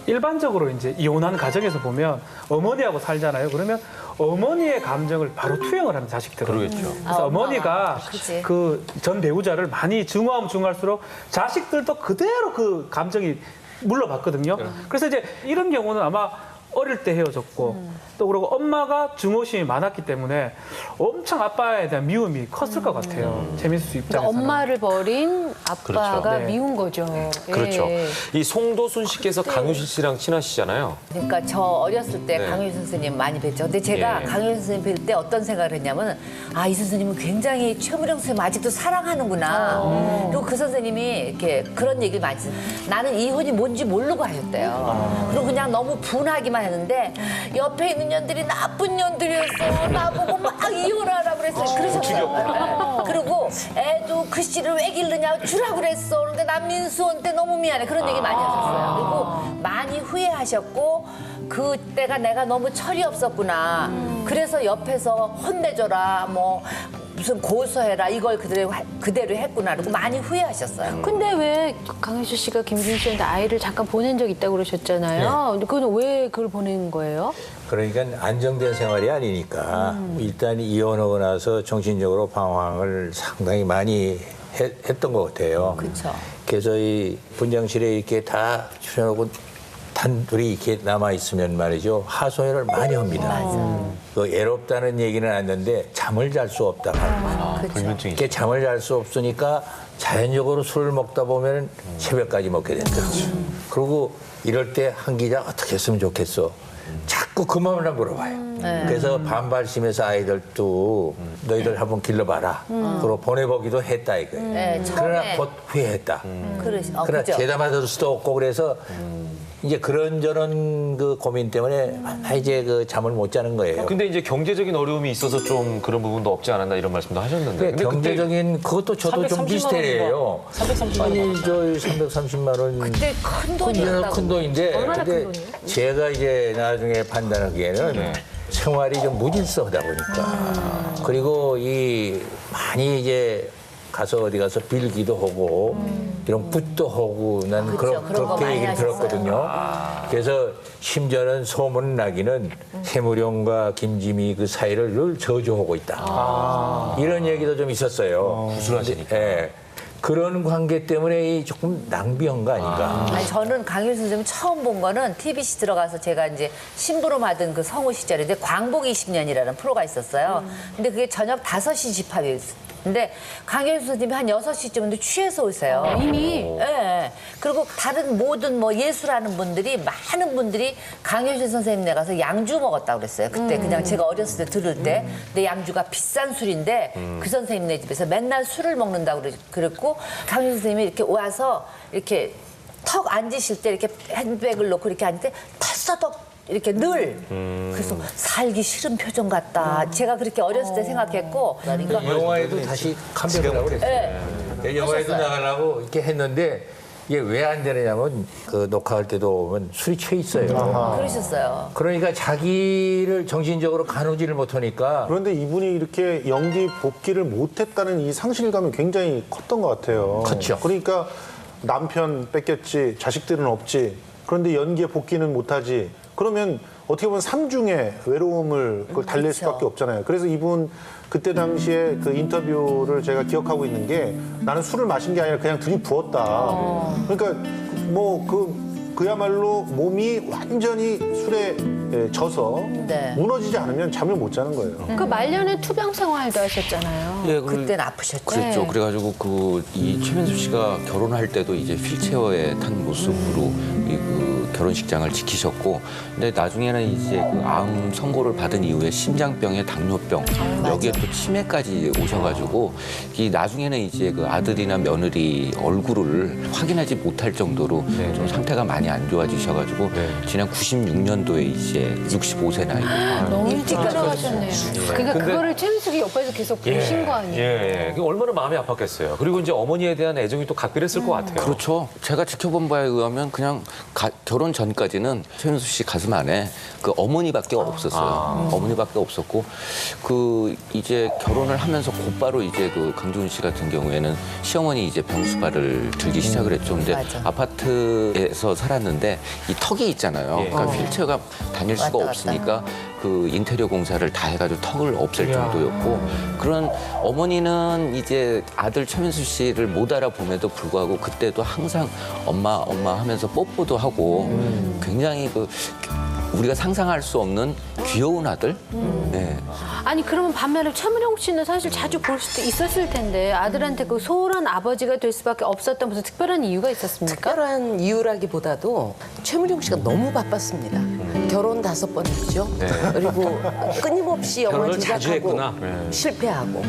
일반적으로 이제 이혼한 가정에서 보면 어머니하고 살잖아요. 그러면 어머니의 감정을 바로 투영을 하는 자식들은. 그러겠죠. 그래서 어머니가 그 전 배우자를 많이 증오하면 증오할수록 자식들도 그대로 그 감정이 물러봤거든요. 그래서 이제 이런 경우는 아마 어릴 때 헤어졌고 또 그리고 엄마가 증오심이 많았기 때문에 엄청 아빠에 대한 미움이 컸을 것 같아요. 최민수 입장에서는. 그러니까 엄마를 버린 아빠가 그렇죠. 네. 미운 거죠. 그렇죠. 예. 이 송도순 씨께서 강효실 씨랑 친하시잖아요. 그러니까 저 어렸을 때 네. 강효실 선생님 많이 뵀죠. 근데 제가 예. 강효실 선생님 뵐 때 어떤 생각을 했냐면 이 선생님은 굉장히 최무령 선생님 아직도 사랑하는구나. 그리고 그 선생님이 이렇게 그런 얘기를 많이 했어요. 나는 이혼이 뭔지 모르고 하셨대요. 그리고 그냥 너무 분하기만 했는데 옆에 있는 년들이 나쁜 년들이었어. 나보고 막 이혼하라 그랬어요. 그러셨어요. 그리고 애도 글씨를 왜 길르냐 주라고 그랬어. 그런데 난 민수한테 너무 미안해. 그런 얘기 많이 하셨어요. 그리고 많이 후회하셨고 그때가 내가 너무 철이 없었구나. 그래서 옆에서 혼내줘라. 뭐 무슨 고소해라. 이걸 그대로 했구나. 그리고 많이 후회하셨어요. 근데 왜 강효실 씨가 김준 씨한테 아이를 잠깐 보낸 적 있다고 그러셨잖아요. 근데 그건 왜 그걸 보낸 거예요? 그러니까 안정된 생활이 아니니까 일단 이혼하고 나서 정신적으로 방황을 상당히 많이 했던 것 같아요. 그렇죠. 그래서 이 분장실에 이렇게 다 출연하고 단둘이 이렇게 남아 있으면 말이죠 하소연을 많이 합니다. 그 애롭다는 얘기는 안 했는데 잠을 잘 수 없다. 불면증이. 이렇게 잠을 잘 수 없으니까 자연적으로 술을 먹다 보면 새벽까지 먹게 된다. 그리고 이럴 때 한 기자 어떻게 했으면 좋겠어. 자꾸 그 마음을 물어봐요. 그래서 반발심에서 아이들도 너희들 한번 길러봐라. 그리고 보내보기도 했다 이거예요. 네, 그러나 처음에. 곧 후회했다. 그러나 그죠? 대담할 수도 없고 그래서 이제 그런저런 그 고민 때문에 이제 그 잠을 못 자는 거예요. 근데 이제 경제적인 어려움이 있어서 좀 그런 부분도 없지 않았나 이런 말씀도 하셨는데. 근데 경제적인 그것도 저도 좀 비슷해요. 330만 원. 아니 저 330만 원. 그때 큰 돈이었다고. 큰 돈인데. 얼마나 근데 큰 돈이에요? 제가 이제 나중에 판단하기에는 생활이 좀 무질서하다 보니까 그리고 이 많이 이제 가서 어디 가서 빌기도 하고 이런 붓도 하고 난 그렇죠. 그런 거 그렇게 많이 얘기를 하셨어요. 들었거든요. 그래서 심지어는 소문 나기는 세무령과 김지미 그 사이를 늘 저주하고 있다. 이런 얘기도 좀 있었어요. 구술하시니까. 예. 그런 관계 때문에 조금 낭비한 거 아닌가. 아니, 저는 강효실 선생님 처음 본 거는 TBC 들어가서 제가 이제 심부름 하던 그 성우 시절인데 광복 20년이라는 프로가 있었어요. 근데 그게 저녁 5시 집합이었어요. 근데 강효실 선생님이 한 6시쯤인데 취해서 오세요. 이미? 예. 그리고 다른 모든 뭐 예술하는 분들이 많은 분들이 강효실 선생님네 가서 양주 먹었다고 그랬어요. 그때 그냥 제가 어렸을 때 들을 때. 근데 양주가 비싼 술인데 그 선생님네 집에서 맨날 술을 먹는다고 그랬고 강효실 선생님이 이렇게 와서 이렇게 턱 앉으실 때 이렇게 핸드백을 놓고 이렇게 앉을 때 털썩 이렇게 늘 그래서 살기 싫은 표정 같다. 제가 그렇게 어렸을 때 생각했고 그러니까 영화에도 다시 컴백을 하고 그랬어요. 네, 영화에도 나가려고 이렇게 했는데 이게 왜 안 되느냐면 그 녹화할 때도 보면 술이 취해 있어요. 그러셨어요. 그러니까 자기를 정신적으로 가누지를 못하니까 그런데 이분이 이렇게 연기 복귀를 못했다는 이 상실감이 굉장히 컸던 것 같아요. 컸죠. 그러니까 남편 뺏겼지, 자식들은 없지. 그런데 연기에 복귀는 못하지. 그러면 어떻게 보면 삼중의 외로움을 그걸 달랠 수밖에 없잖아요. 그래서 이분 그때 당시에 그 인터뷰를 제가 기억하고 있는 게 나는 술을 마신 게 아니라 그냥 들이부었다. 그러니까 뭐 그야말로 몸이 완전히 술에 져서 네. 무너지지 않으면 잠을 못 자는 거예요. 그 말년에 투병 생활도 하셨잖아요. 예, 그때는 아프셨죠. 그랬죠. 네. 그래가지고 이 최민수 씨가 결혼할 때도 이제 휠체어에 탄 모습으로 그 결혼식장을 지키셨고, 근데 나중에는 이제 그 암 선고를 받은 이후에 심장병에 당뇨병, 여기에 또 치매까지 오셔가지고 이 나중에는 이제 그 아들이나 며느리 얼굴을 확인하지 못할 정도로 좀 상태가 많이 안 좋아지셔가지고 지난 96년도에 이제 65세 나이로 너무 일찍 돌아가셨네요. 그러니까 근데- 그거를 최민숙이 옆에서 계속 보신 거 아니에요? 예. 그 얼마나 마음이 아팠겠어요. 그리고 이제 어머니에 대한 애정이 또 각별했을 것 같아요. 그렇죠. 제가 지켜본 바에 의하면 그냥 결혼 전까지는 최민수 씨 가슴 안에 그 어머니밖에 없었어요. 어머니밖에 없었고 그 이제 결혼을 하면서 곧바로 이제 그 강준 씨 같은 경우에는 시어머니 이제 병수발을 들기 시작을 했죠. 근데 맞아. 아파트에서 살았는데 이 턱이 있잖아요. 그러니까 휠체어가 다닐 수가 왔다 갔다. 없으니까 그 인테리어 공사를 다 해가지고 턱을 없앨 정도였고 그런 어머니는 이제 아들 최민수 씨를 못 알아봄에도 불구하고 그때도 항상 엄마 하면서 뽀뽀도 하고 굉장히 그 우리가 상상할 수 없는 귀여운 아들. 네. 아니 그러면 반면에 최무룡 씨는 사실 자주 볼 수도 있었을 텐데 아들한테 그 소홀한 아버지가 될 수밖에 없었던 무슨 특별한 이유가 있었습니까? 특별한 이유라기보다도 최무룡 씨가 너무 바빴습니다. 결혼 5번 했죠. 그리고 끊임없이 영화 결혼을 자주 제작하고 했구나. 실패하고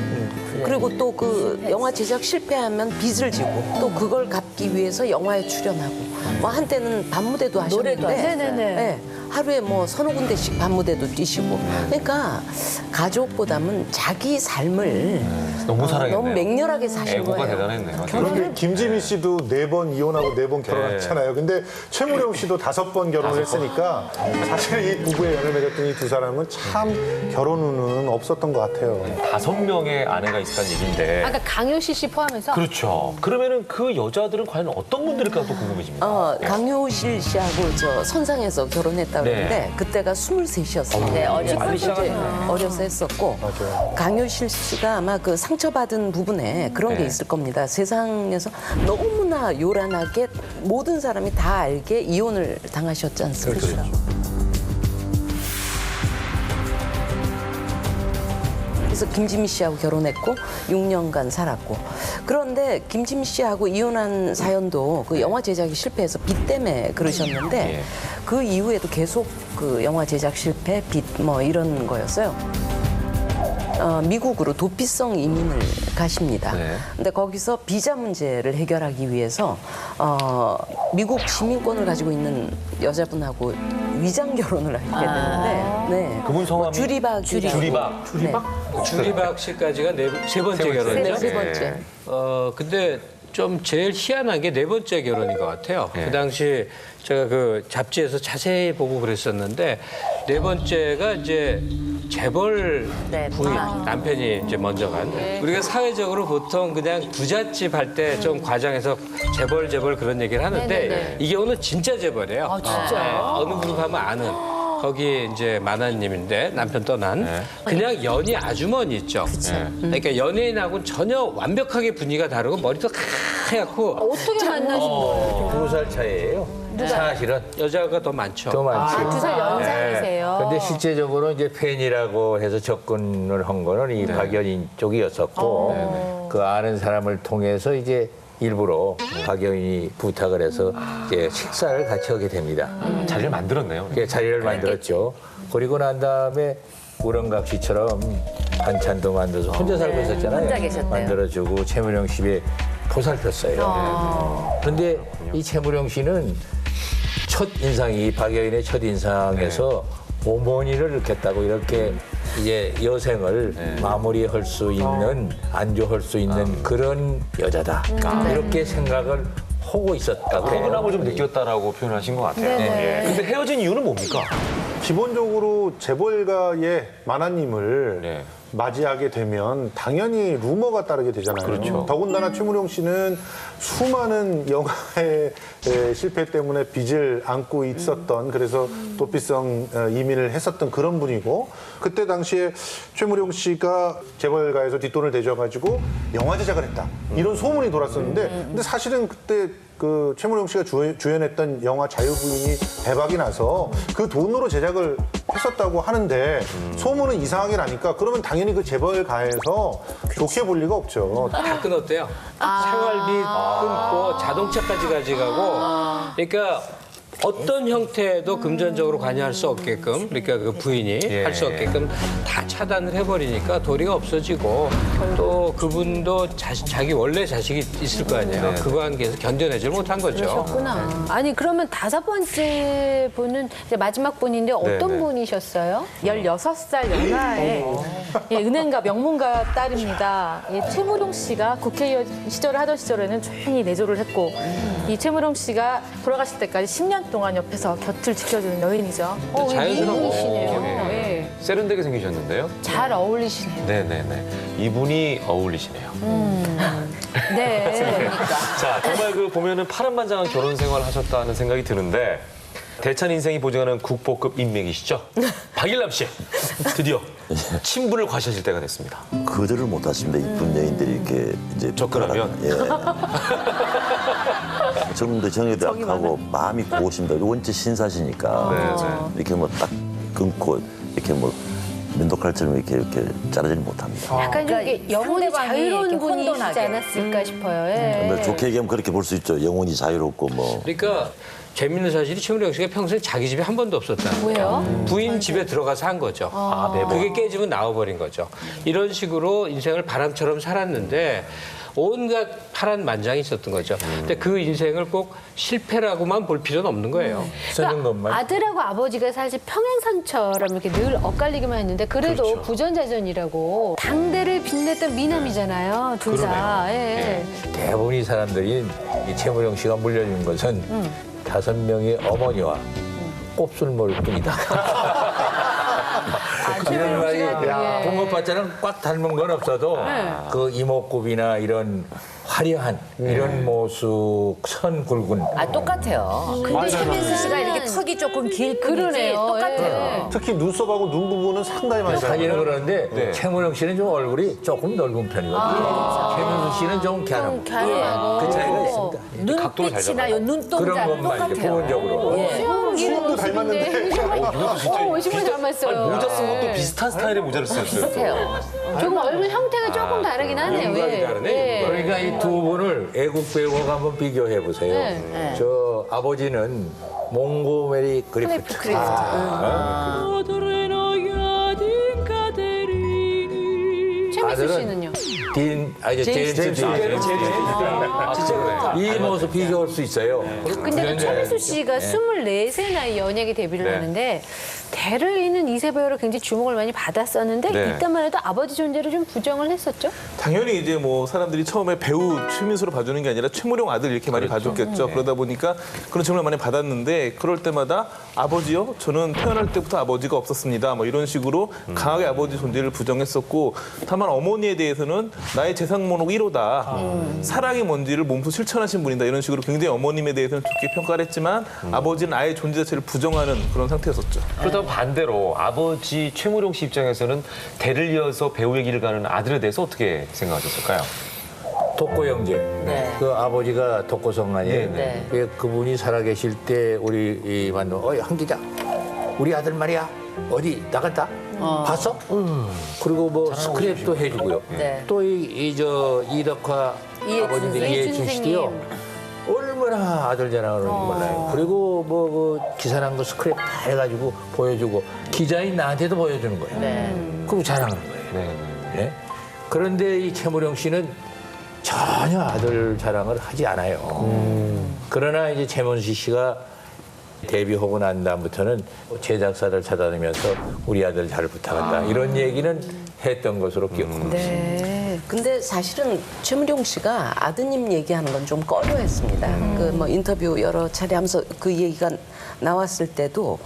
그리고 또 그 영화 제작 실패하면 빚을 지고 또 그걸 갚기 위해서 영화에 출연하고 뭐 한때는 밤무대도 하셨는데 노래도 하셨어요. 네네네. 네, 하루에 뭐 서너 군데씩 밤무대도 뛰시고 그러니까 가족보다는 자기 삶을 너무 사랑했네요. 너무 맹렬하게 사신 애고가 거예요. 대단했네요. 그런데 김지미 씨도 4번 이혼하고 4번 결혼했잖아요. 근데 최무룡 씨도 5번 결혼을 했으니까 사실 이 부부의 연을 맺었던 이 두 사람은 참 결혼 후는 없었던 것 같아요. 5명의 아내가 있었다는 얘기인데. 아까 강효시 씨 포함해서 그렇죠. 그러면은 그 여자들은 과연 어떤 분들일까 또 궁금해집니다. 강효실 씨하고 저 선상에서 결혼했다고 네. 그러는데 그때가 23이었어요. 네, 어렸을 때. 어려서 했었고 강효실 씨가 아마 그 상처받은 부분에 그런 게 네. 있을 겁니다. 세상에서 너무나 요란하게 모든 사람이 다 알게 이혼을 당하셨지 않습니까? 그래서 김지미 씨하고 결혼했고 6년간 살았고 그런데 김지미 씨하고 이혼한 사연도 그 영화 제작이 실패해서 빚 때문에 그러셨는데 그 이후에도 계속 그 영화 제작 실패, 빚 뭐 이런 거였어요. 미국으로 도피성 이민을 가십니다. 근데 거기서 비자 문제를 해결하기 위해서 미국 시민권을 가지고 있는 여자분하고 위장 결혼을 하게 되는데 그분 성함이 주리박. 주리박 씨까지가 세 번째 결혼이죠. 네, 세 번째. 근데 좀 제일 희한한 게 4번째 결혼인 것 같아요. 그 당시 제가 그 잡지에서 자세히 보고 그랬었는데 4번째가 이제 재벌 부인 남편이 이제 먼저 간. 우리가 사회적으로 보통 그냥 부잣집 할 때 좀 과장해서 재벌 그런 얘기를 하는데 이 경우는 진짜 재벌이에요. 아, 진짜요? 어느 그룹 하면 아는. 거기 이제 만화님인데 남편 떠난 그냥 연희 아주머니 있죠. 그러니까 연예인하고는 전혀 완벽하게 분위기가 다르고 머리도 하얗고 어떻게 만나신 거예요? 2살 차이예요. 사실은 여자가 더 많죠. 더 많지. 2살 연상이세요. 근데 실제적으로 이제 팬이라고 해서 접근을 한 거는 이 박연인 쪽이었었고 그 아는 사람을 통해서 이제 일부러 박연인이 부탁을 해서 이제 식사를 같이 하게 됩니다. 자리를 만들었네요. 예, 자리를 만들었죠. 그리고 난 다음에 우렁각 씨처럼 반찬도 만들어서 혼자 살고 있었잖아요. 혼자 계셨대요. 만들어주고 최무룡 씨에 보살폈어요. 그런데 이 최무룡 씨는 첫 인상이 박여인의 첫 인상에서 어머니를 잃겠다고 이렇게 이제 여생을 마무리할 수 있는 안주할 수 있는 그런 여자다 이렇게 생각을 하고 있었다고 포근함을 좀 느꼈다라고 표현하신 것 같아요. 예. 근데 헤어진 이유는 뭡니까? 기본적으로 재벌가의 만화님을 맞이하게 되면 당연히 루머가 따르게 되잖아요. 그렇죠. 더군다나 최무룡 씨는 수많은 영화의 실패 때문에 빚을 안고 있었던 그래서 도피성 이민을 했었던 그런 분이고 그때 당시에 최무룡 씨가 재벌가에서 뒷돈을 대줘가지고 영화 제작을 했다. 이런 소문이 돌았었는데 근데 사실은 그때 그 최무룡 씨가 주연했던 영화 자유부인이 대박이 나서 그 돈으로 제작을 했었다고 하는데 소문은 이상하게 나니까 그러면 당연히 그 재벌가에서 좋게 볼 리가 없죠. 다 끊었대요. 생활비 끊고 자동차까지 가져가고 그러니까 어떤 형태도 금전적으로 관여할 수 없게끔 그러니까 그 부인이 할 수 없게끔 다 차단을 해버리니까 도리가 없어지고 또 그분도 자기 원래 자식이 있을 거 아니에요. 그 관계에서 견뎌내질 못한 거죠. 그러셨구나. 아니 그러면 5번째 분은 이제 마지막 분인데 어떤 분이셨어요? 16살 연하의 예, 은행가 명문가 딸입니다. 예, 최무룡 씨가 국회의원 시절을 하던 시절에는 조용히 내조를 했고 이 최무룡 씨가 돌아가실 때까지 10년 동안 옆에서 곁을 지켜주는 여인이죠. 미인이시네요. 예. 세련되게 생기셨는데요. 잘 어울리시네요. 네네네. 이분이 어울리시네요. 네. 자, 정말 그 보면은 파란만장한 결혼 생활을 하셨다는 생각이 드는데 대찬 인생이 보증하는 국보급 인맥이시죠? 박일남 씨, 드디어 친분을 과시하실 때가 됐습니다. 거절을 못 하십니다. 이쁜 여인들이 이렇게 이제 접근하면? 예. 젊은데 정에도 약하고 마음이 고우십니다. 원체 신사시니까 이렇게 뭐 딱 끊고 이렇게 뭐 면도칼처럼 이렇게 자르지를 못합니다. 약간 이게 영혼이 자유로운 분이시지 않았을까 싶어요. 예. 근데 좋게 얘기하면 그렇게 볼 수 있죠. 영혼이 자유롭고 뭐. 그러니까 재밌는 사실이 최무룡 씨가 평소에 자기 집에 한 번도 없었다는 왜요? 거예요. 부인 집에 들어가서 한 거죠. 그게 깨지면 나와버린 거죠. 이런 식으로 인생을 바람처럼 살았는데 온갖 파란만장이 있었던 거죠. 근데 그 인생을 꼭 실패라고만 볼 필요는 없는 거예요. 쓰는 것만. 아들하고 아버지가 사실 평행선처럼 이렇게 늘 엇갈리기만 했는데 그래도 그렇죠. 부전자전이라고 당대를 빛냈던 미남이잖아요. 둘 다. 예. 대부분의 사람들이 이 최무룡 씨가 물려준 것은 5명의 어머니와 곱슬머리를 뿐이다. 이런 말이 붕어빠처럼 꽉 닮은 건 없어도 그 이목구비나 이런 화려한 이런 모습, 선 굵은. 똑같아요. 근데 최민수 씨가 이렇게 턱이 조금 길 뿐이지 똑같아요. 특히 눈썹하고 눈 부분은 상당히 많이 사진은 닮아요. 그러는데 최무룡 씨는 좀 얼굴이 조금 넓은 편이거든요. 최민수 씨는 좀 갸름. 그 차이가 있습니다. 눈빛이나 눈동자 그런 것만 이제 똑같아요. 부분적으로. 수염도 닮았는데. 원심을 닮았어요. 모자 쓴 것도 비슷한 스타일의 모자를 쓰셨어요. 조금 얼굴 형태가 조금 다르긴 하네요. 윤곽이 다르네, 그러니까 이 두 분을 애국 배우하고 한번 비교해 보세요. 네. 저 아버지는 몽고메리 그리프트. 최민수 씨는요? 제임스 딘. 이 모습 비교할 수 있어요. 근데 최민수 씨가 24세 나이 연예계 데뷔를 하는데 대를 잇는 이세 배우로 굉장히 주목을 많이 받았었는데 이때만 해도 아버지 존재를 좀 부정을 했었죠? 당연히 이제 뭐 사람들이 처음에 배우 최민수로 봐주는 게 아니라 최무룡 아들 이렇게 많이 봐줬겠죠. 그러다 보니까 그런 질문을 많이 받았는데 그럴 때마다 아버지요? 저는 태어날 때부터 아버지가 없었습니다. 뭐 이런 식으로 강하게 아버지 존재를 부정했었고 다만 어머니에 대해서는 나의 재산 목록 1호다. 사랑이 뭔지를 몸소 실천하신 분이다. 이런 식으로 굉장히 어머님에 대해서는 좋게 평가를 했지만 아버지는 아예 존재 자체를 부정하는 그런 상태였었죠. 그렇다면 반대로 아버지 최무룡 씨 입장에서는 대를 이어서 배우의 길을 가는 아들에 대해서 어떻게 생각하셨을까요? 독고 형제. 그 아버지가 독고성안이에요. 그분이 살아계실 때 우리 만나 한 기자 우리 아들 말이야 어디 나갔다 봤어? 그리고 뭐 스크랩도 해주고요. 또 이덕화 아버지인데 이해춘 씨도요. 얼마나 아들 자랑을 하는지 몰라요. 그리고 뭐 기사랑도 스크랩 다 해가지고 보여주고 기자인 나한테도 보여주는 거예요. 그리고 자랑하는 거예요. 네? 그런데 이 최무룡 씨는 전혀 아들 자랑을 하지 않아요. 그러나 이제 최문수 씨가 데뷔하고 난 다음부터는 제작사를 찾아다니면서 우리 아들 잘 부탁한다. 이런 얘기는 했던 것으로 기억합니다. 네. 근데 사실은 최무룡 씨가 아드님 얘기하는 건 좀 꺼려했습니다. 그 뭐 인터뷰 여러 차례 하면서 그 얘기가 나왔을 때도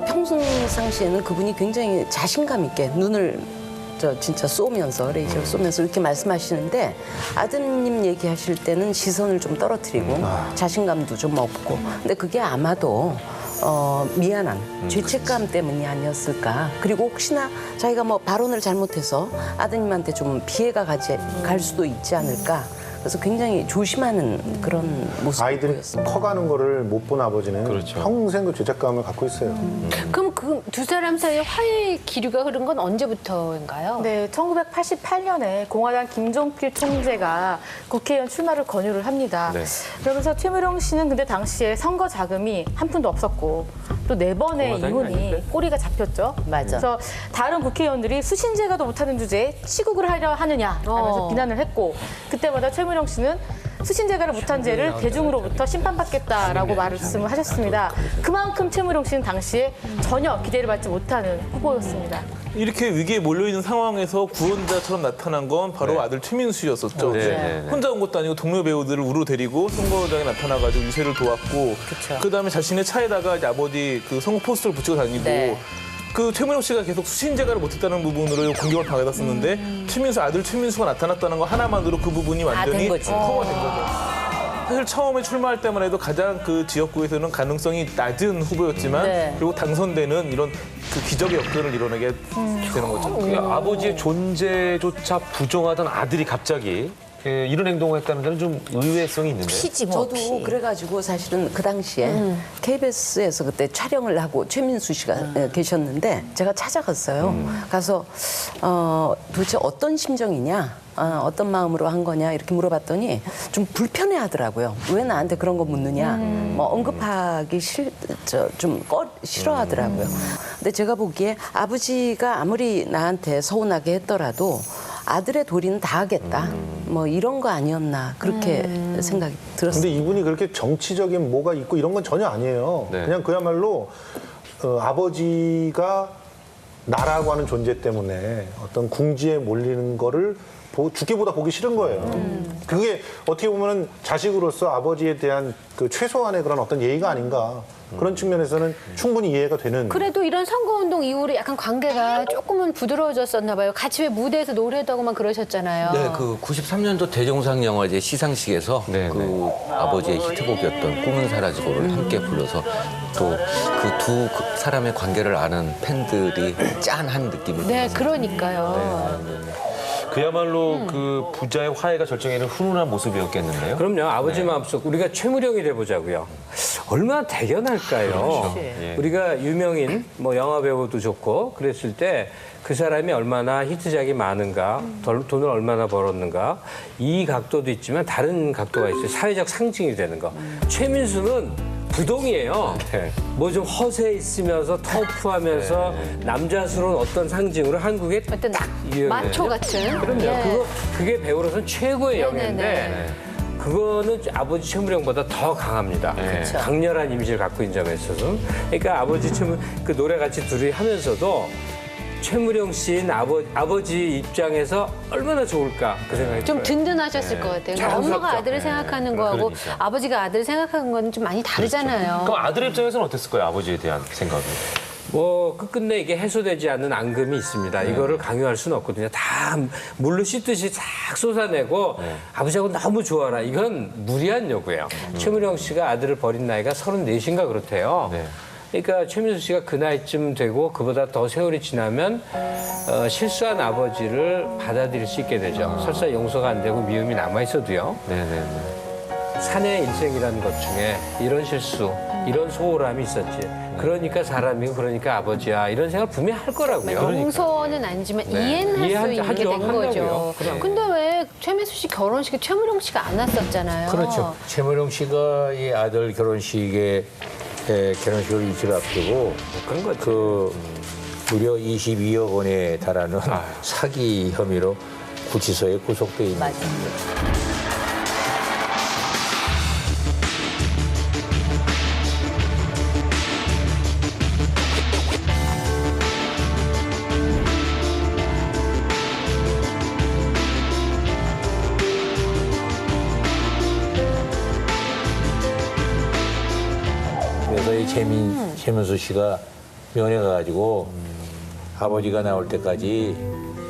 평상시에는 그분이 굉장히 자신감 있게 눈을 진짜 쏘면서 레이저를 쏘면서 이렇게 말씀하시는데 아드님 얘기하실 때는 시선을 좀 떨어뜨리고 자신감도 좀 없고 근데 그게 아마도 미안한 죄책감 때문이 아니었을까. 그리고 혹시나 자기가 뭐 발언을 잘못해서 아드님한테 좀 피해가 갈 수도 있지 않을까. 그래서 굉장히 조심하는 그런 모습을 아이들이 보였습니다. 커가는 거를 못 본 아버지는 평생 그 죄책감을 갖고 있어요. 그럼 그 두 사람 사이에 화해 기류가 흐른 건 언제부터인가요? 네, 1988년에 공화당 김종필 총재가 국회의원 출마를 권유를 합니다. 네. 그러면서 최무룡 씨는 근데 당시에 선거 자금이 한 푼도 없었고 또 4번의 공화당이 이혼이 아닌데? 꼬리가 잡혔죠. 맞아. 그래서 다른 국회의원들이 수신제가도 못하는 주제에 치국을 하려 하느냐 하면서 비난을 했고 그때마다 최무룡 씨는 수신제가를 못한 죄를 대중으로부터 심판받겠다라고 말씀을 하셨습니다. 그만큼 최무룡 씨는 당시에 전혀 기대를 받지 못하는 후보였습니다. 이렇게 위기에 몰려있는 상황에서 구원자처럼 나타난 건 바로 아들 최민수였었죠. 혼자 온 것도 아니고 동료 배우들을 우르르 데리고 선거장에 나타나가지고 유세를 도왔고 그다음에 자신의 차에다가 이제 아버지 그 선거 포스터를 붙이고 다니고 그 최무룡 씨가 계속 수신제가를 못했다는 부분으로 공격을 받았었는데 최민수 아들 최민수가 나타났다는 거 하나만으로 그 부분이 완전히 커버된 거죠. 사실 처음에 출마할 때만 해도 가장 그 지역구에서는 가능성이 낮은 후보였지만 그리고 당선되는 이런 그 기적의 역전을 이뤄내게 되는 거죠. 그 아버지의 존재조차 부정하던 아들이 갑자기 이런 행동을 했다는 데는 좀 의외성이 있는데. 저도 그래가지고 사실은 그 당시에 KBS에서 그때 촬영을 하고 최민수 씨가 계셨는데 제가 찾아갔어요. 가서 도대체 어떤 심정이냐, 어떤 마음으로 한 거냐 이렇게 물어봤더니 좀 불편해하더라고요. 왜 나한테 그런 거 묻느냐, 뭐 언급하기 싫어하더라고요. 근데 제가 보기에 아버지가 아무리 나한테 서운하게 했더라도 아들의 도리는 다 하겠다. 뭐 이런 거 아니었나 그렇게 생각이 들었어요. 근데 이분이 그렇게 정치적인 뭐가 있고 이런 건 전혀 아니에요. 그냥 그야말로 아버지가 나라고 하는 존재 때문에 어떤 궁지에 몰리는 거를 죽기보다 보기 싫은 거예요. 그게 어떻게 보면 자식으로서 아버지에 대한 그 최소한의 그런 어떤 예의가 아닌가. 그런 측면에서는 충분히 이해가 되는. 그래도 이런 선거운동 이후로 약간 관계가 조금은 부드러워졌었나 봐요. 같이 왜 무대에서 노래도 하고 막 그러셨잖아요. 네, 그 93년도 대종상 영화제 시상식에서 그 아버지의 히트곡이었던 꿈은 사라지고를 함께 불러서 또 그 두 사람의 관계를 아는 팬들이 짠한 느낌이 네, 그러니까요. 그야말로 그 부자의 화해가 절정에는 훈훈한 모습이었겠는데요. 그럼요. 아버지 마음속 우리가 최무룡이 돼보자고요. 얼마나 대견할까요? 우리가 유명인 뭐 영화 배우도 좋고 그랬을 때 그 사람이 얼마나 히트작이 많은가, 돈을 얼마나 벌었는가 이 각도도 있지만 다른 각도가 있어요. 사회적 상징이 되는 거. 최민수는 부동이에요. 뭐 좀 허세 있으면서 터프하면서 남자스러운 어떤 상징으로 한국에 어떤 딱 마초 같은. 그럼요. 그게 배우로서는 최고의 영예인데 그거는 아버지 최무룡보다 더 강합니다. 강렬한 이미지를 갖고 있는 점에 있어서. 그러니까 아버지 그 노래 같이 둘이 하면서도 최무룡 씨는 아버지 입장에서 얼마나 좋을까 그 생각이 좀 들어요. 든든하셨을 것 같아요. 그러니까 엄마가 아들을 생각하는 거하고 아버지가 아들을 생각하는 건 좀 많이 다르잖아요. 그럼 아들 입장에서는 어땠을까요? 아버지에 대한 생각이. 뭐 끝끝내 이게 해소되지 않는 앙금이 있습니다. 이거를 강요할 수는 없거든요. 다 물로 씻듯이 싹 쏟아내고 아버지하고 너무 좋아라. 이건 무리한 요구예요. 최무룡 씨가 아들을 버린 나이가 34인가 그렇대요. 그러니까 최민수 씨가 그 나이쯤 되고 그보다 더 세월이 지나면 실수한 아버지를 받아들일 수 있게 되죠. 설사 용서가 안 되고 미움이 남아있어도요. 사내 일생이라는 것 중에 이런 실수, 이런 소홀함이 있었지. 그러니까 사람이고 그러니까 아버지야. 이런 생각을 분명히 할 거라고요. 용서는 아니지만 이해는 할 수 있는 게 된 거죠. 근데 왜 최민수 씨 결혼식에 최무룡 씨가 안 왔었잖아요. 그렇죠. 최무룡 씨가 이 아들 결혼식에 결혼식을 일주일 앞두고 무려 22억 원에 달하는 사기 혐의로 구치소에 구속돼 있는 겁니다. 최민수 씨가 면회 가가지고 아버지가 나올 때까지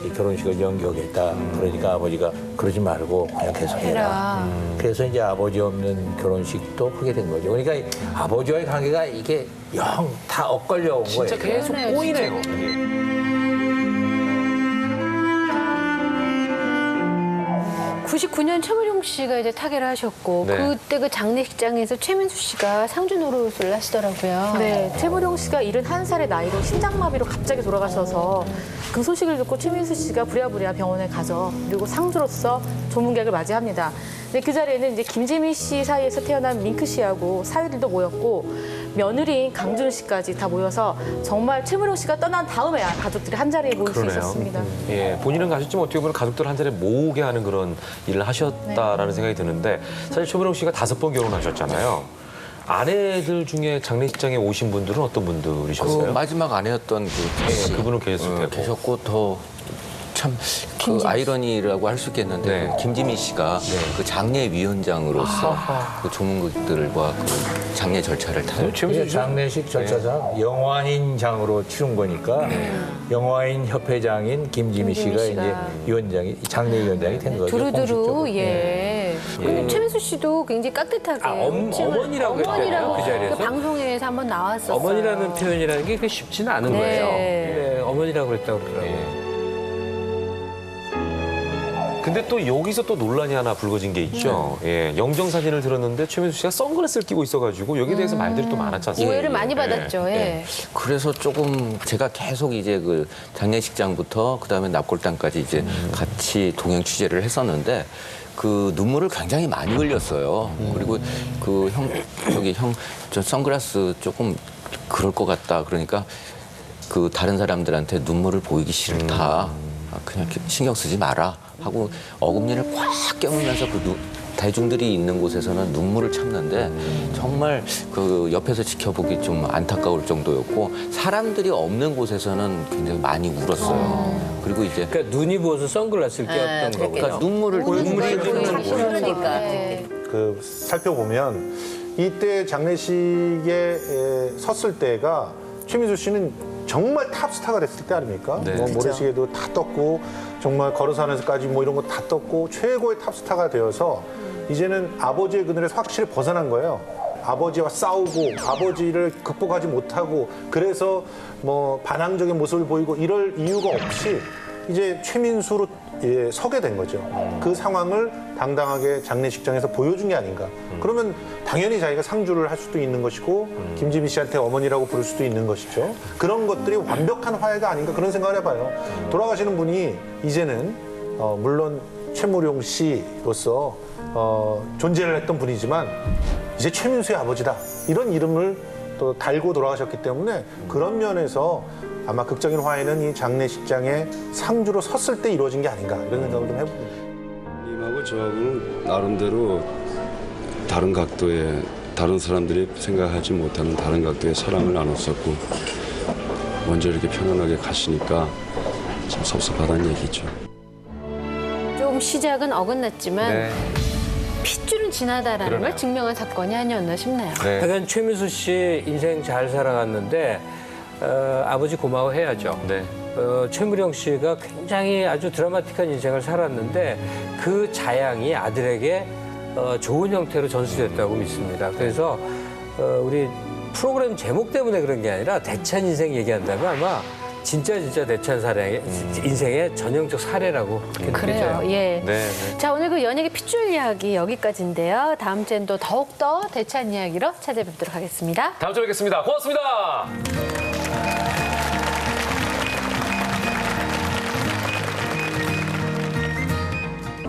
이 결혼식을 연기하겠다. 그러니까 아버지가 그러지 말고 그냥 계속 해라. 그래서 이제 아버지 없는 결혼식도 하게 된 거죠. 그러니까 이 아버지와의 관계가 이게 영 다 엇갈려 온 거예요. 진짜 계속 꼬이네요. 이게. 99년 최무룡 씨가 이제 타계를 하셨고 네. 그때 그 장례식장에서 최민수 씨가 상주 노릇을 하시더라고요. 네, 최무룡 씨가 71살의 나이로 심장마비로 갑자기 돌아가셔서 그 소식을 듣고 최민수 씨가 부랴부랴 병원에 가죠. 그리고 상주로서 조문객을 맞이합니다. 근데 그 자리에는 이제 김지미 씨 사이에서 태어난 밍크 씨하고 사위들도 모였고 며느리인 강준 씨까지 다 모여서 정말 최무룡 씨가 떠난 다음에야 가족들이 한 자리에 모일 수 있었습니다. 예, 본인은 가셨지만 어떻게 보면 가족들 한 자리에 모으게 하는 그런 일을 하셨다라는 생각이 드는데 사실 최무룡 씨가 5번 결혼하셨잖아요. 아내들 중에 장례식장에 오신 분들은 어떤 분들이셨어요? 그 마지막 아내였던 그분은 계셨을 테고. 계셨고 더 참 그 아이러니라고 할 수 있겠는데 김지미 씨가 그 장례위원장으로서 그 조문객들과 그 장례 절차를 다 장례식 절차상 영화인장으로 치른 거니까 영화인 협회장인 김지미 씨가 이제 위원장이 장례위원장이 된 거죠. 두루두루 예. 근데 최민수 씨도 굉장히 깍듯하게 어머니라고 했잖아요, 그 자리에서. 그 방송에서 한번 나왔었어요. 어머니라는 표현이라는 게 그게 쉽지는 않은 네. 거예요. 네, 어머니라고 그랬다고 그러더라고요. 근데 또 여기서 또 논란이 하나 불거진 게 있죠. 예, 영정 사진을 들었는데 최민수 씨가 선글라스를 끼고 있어가지고 여기에 대해서 말들이 또 많았지 않습니까? 오해를 많이 받았죠. 예. 그래서 조금 제가 계속 이제 그 장례식장부터 그다음에 납골당까지 이제 같이 동행 취재를 했었는데 그 눈물을 굉장히 많이 흘렸어요. 그리고 그 저 선글라스 조금 그럴 것 같다. 그러니까 그 다른 사람들한테 눈물을 보이기 싫다. 그냥 신경 쓰지 마라 하고 어금니를 꽉 깨물면서 그 대중들이 있는 곳에서는 눈물을 참는데 정말 그 옆에서 지켜보기 좀 안타까울 정도였고 사람들이 없는 곳에서는 굉장히 많이 울었어요. 그리고 이제 그러니까 눈이 부어서 선글라스를 끼웠던 거고. 그러니까 눈물이 그러니까. 그 살펴보면 이때 장례식에 섰을 때가 최민수 씨는 정말 탑스타가 됐을 때 아닙니까? 네. 뭐 그렇죠. 모래시계도 다 떴고 정말 걸어서하면서까지 뭐 이런 거 다 떴고 최고의 탑스타가 되어서 이제는 아버지의 그늘에서 확실히 벗어난 거예요. 아버지와 싸우고 아버지를 극복하지 못하고 그래서 뭐 반항적인 모습을 보이고 이럴 이유가 없이 이제 최민수로 서게 된 거죠. 그 상황을 당당하게 장례식장에서 보여준 게 아닌가. 그러면 당연히 자기가 상주를 할 수도 있는 것이고 김지미 씨한테 어머니라고 부를 수도 있는 것이죠. 그런 것들이 완벽한 화해가 아닌가 그런 생각을 해봐요. 돌아가시는 분이 이제는 물론 최무룡 씨로서 존재를 했던 분이지만 이제 최민수의 아버지다. 이런 이름을 또 달고 돌아가셨기 때문에 그런 면에서 아마 극적인 화해는 이 장례식장에 상주로 섰을 때 이루어진 게 아닌가 이런 생각을 좀 해봅니다. 님하고 저하고는 나름대로 다른 각도의 다른 사람들이 생각하지 못하는 다른 각도의 사랑을 나눴었고 먼저 이렇게 편안하게 가시니까 참 섭섭하다는 얘기죠. 좀 시작은 어긋났지만 네. 핏줄은 진하다라는 그러네요. 걸 증명한 사건이 아니었나 싶네요. 하여간 최민수 씨 인생 잘 살아갔는데 아버지 고마워해야죠. 네. 최무룡 씨가 굉장히 아주 드라마틱한 인생을 살았는데 그 자양이 아들에게 좋은 형태로 전수됐다고 믿습니다. 그래서 우리 프로그램 제목 때문에 그런 게 아니라 대찬 인생 얘기한다면 아마 진짜 대찬 사례 인생의 전형적 사례라고 그렇게 그래요. 느껴져요. 예. 네. 자, 오늘 그 연예계 핏줄 이야기 여기까지인데요. 다음 주엔 또 더욱더 대찬 이야기로 찾아뵙도록 하겠습니다. 다음 주에 뵙겠습니다. 고맙습니다.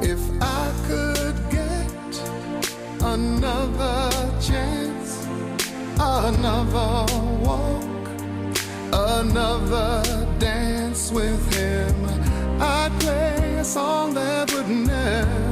If I could get another chance, another walk, another dance with him, I'd play a song that would never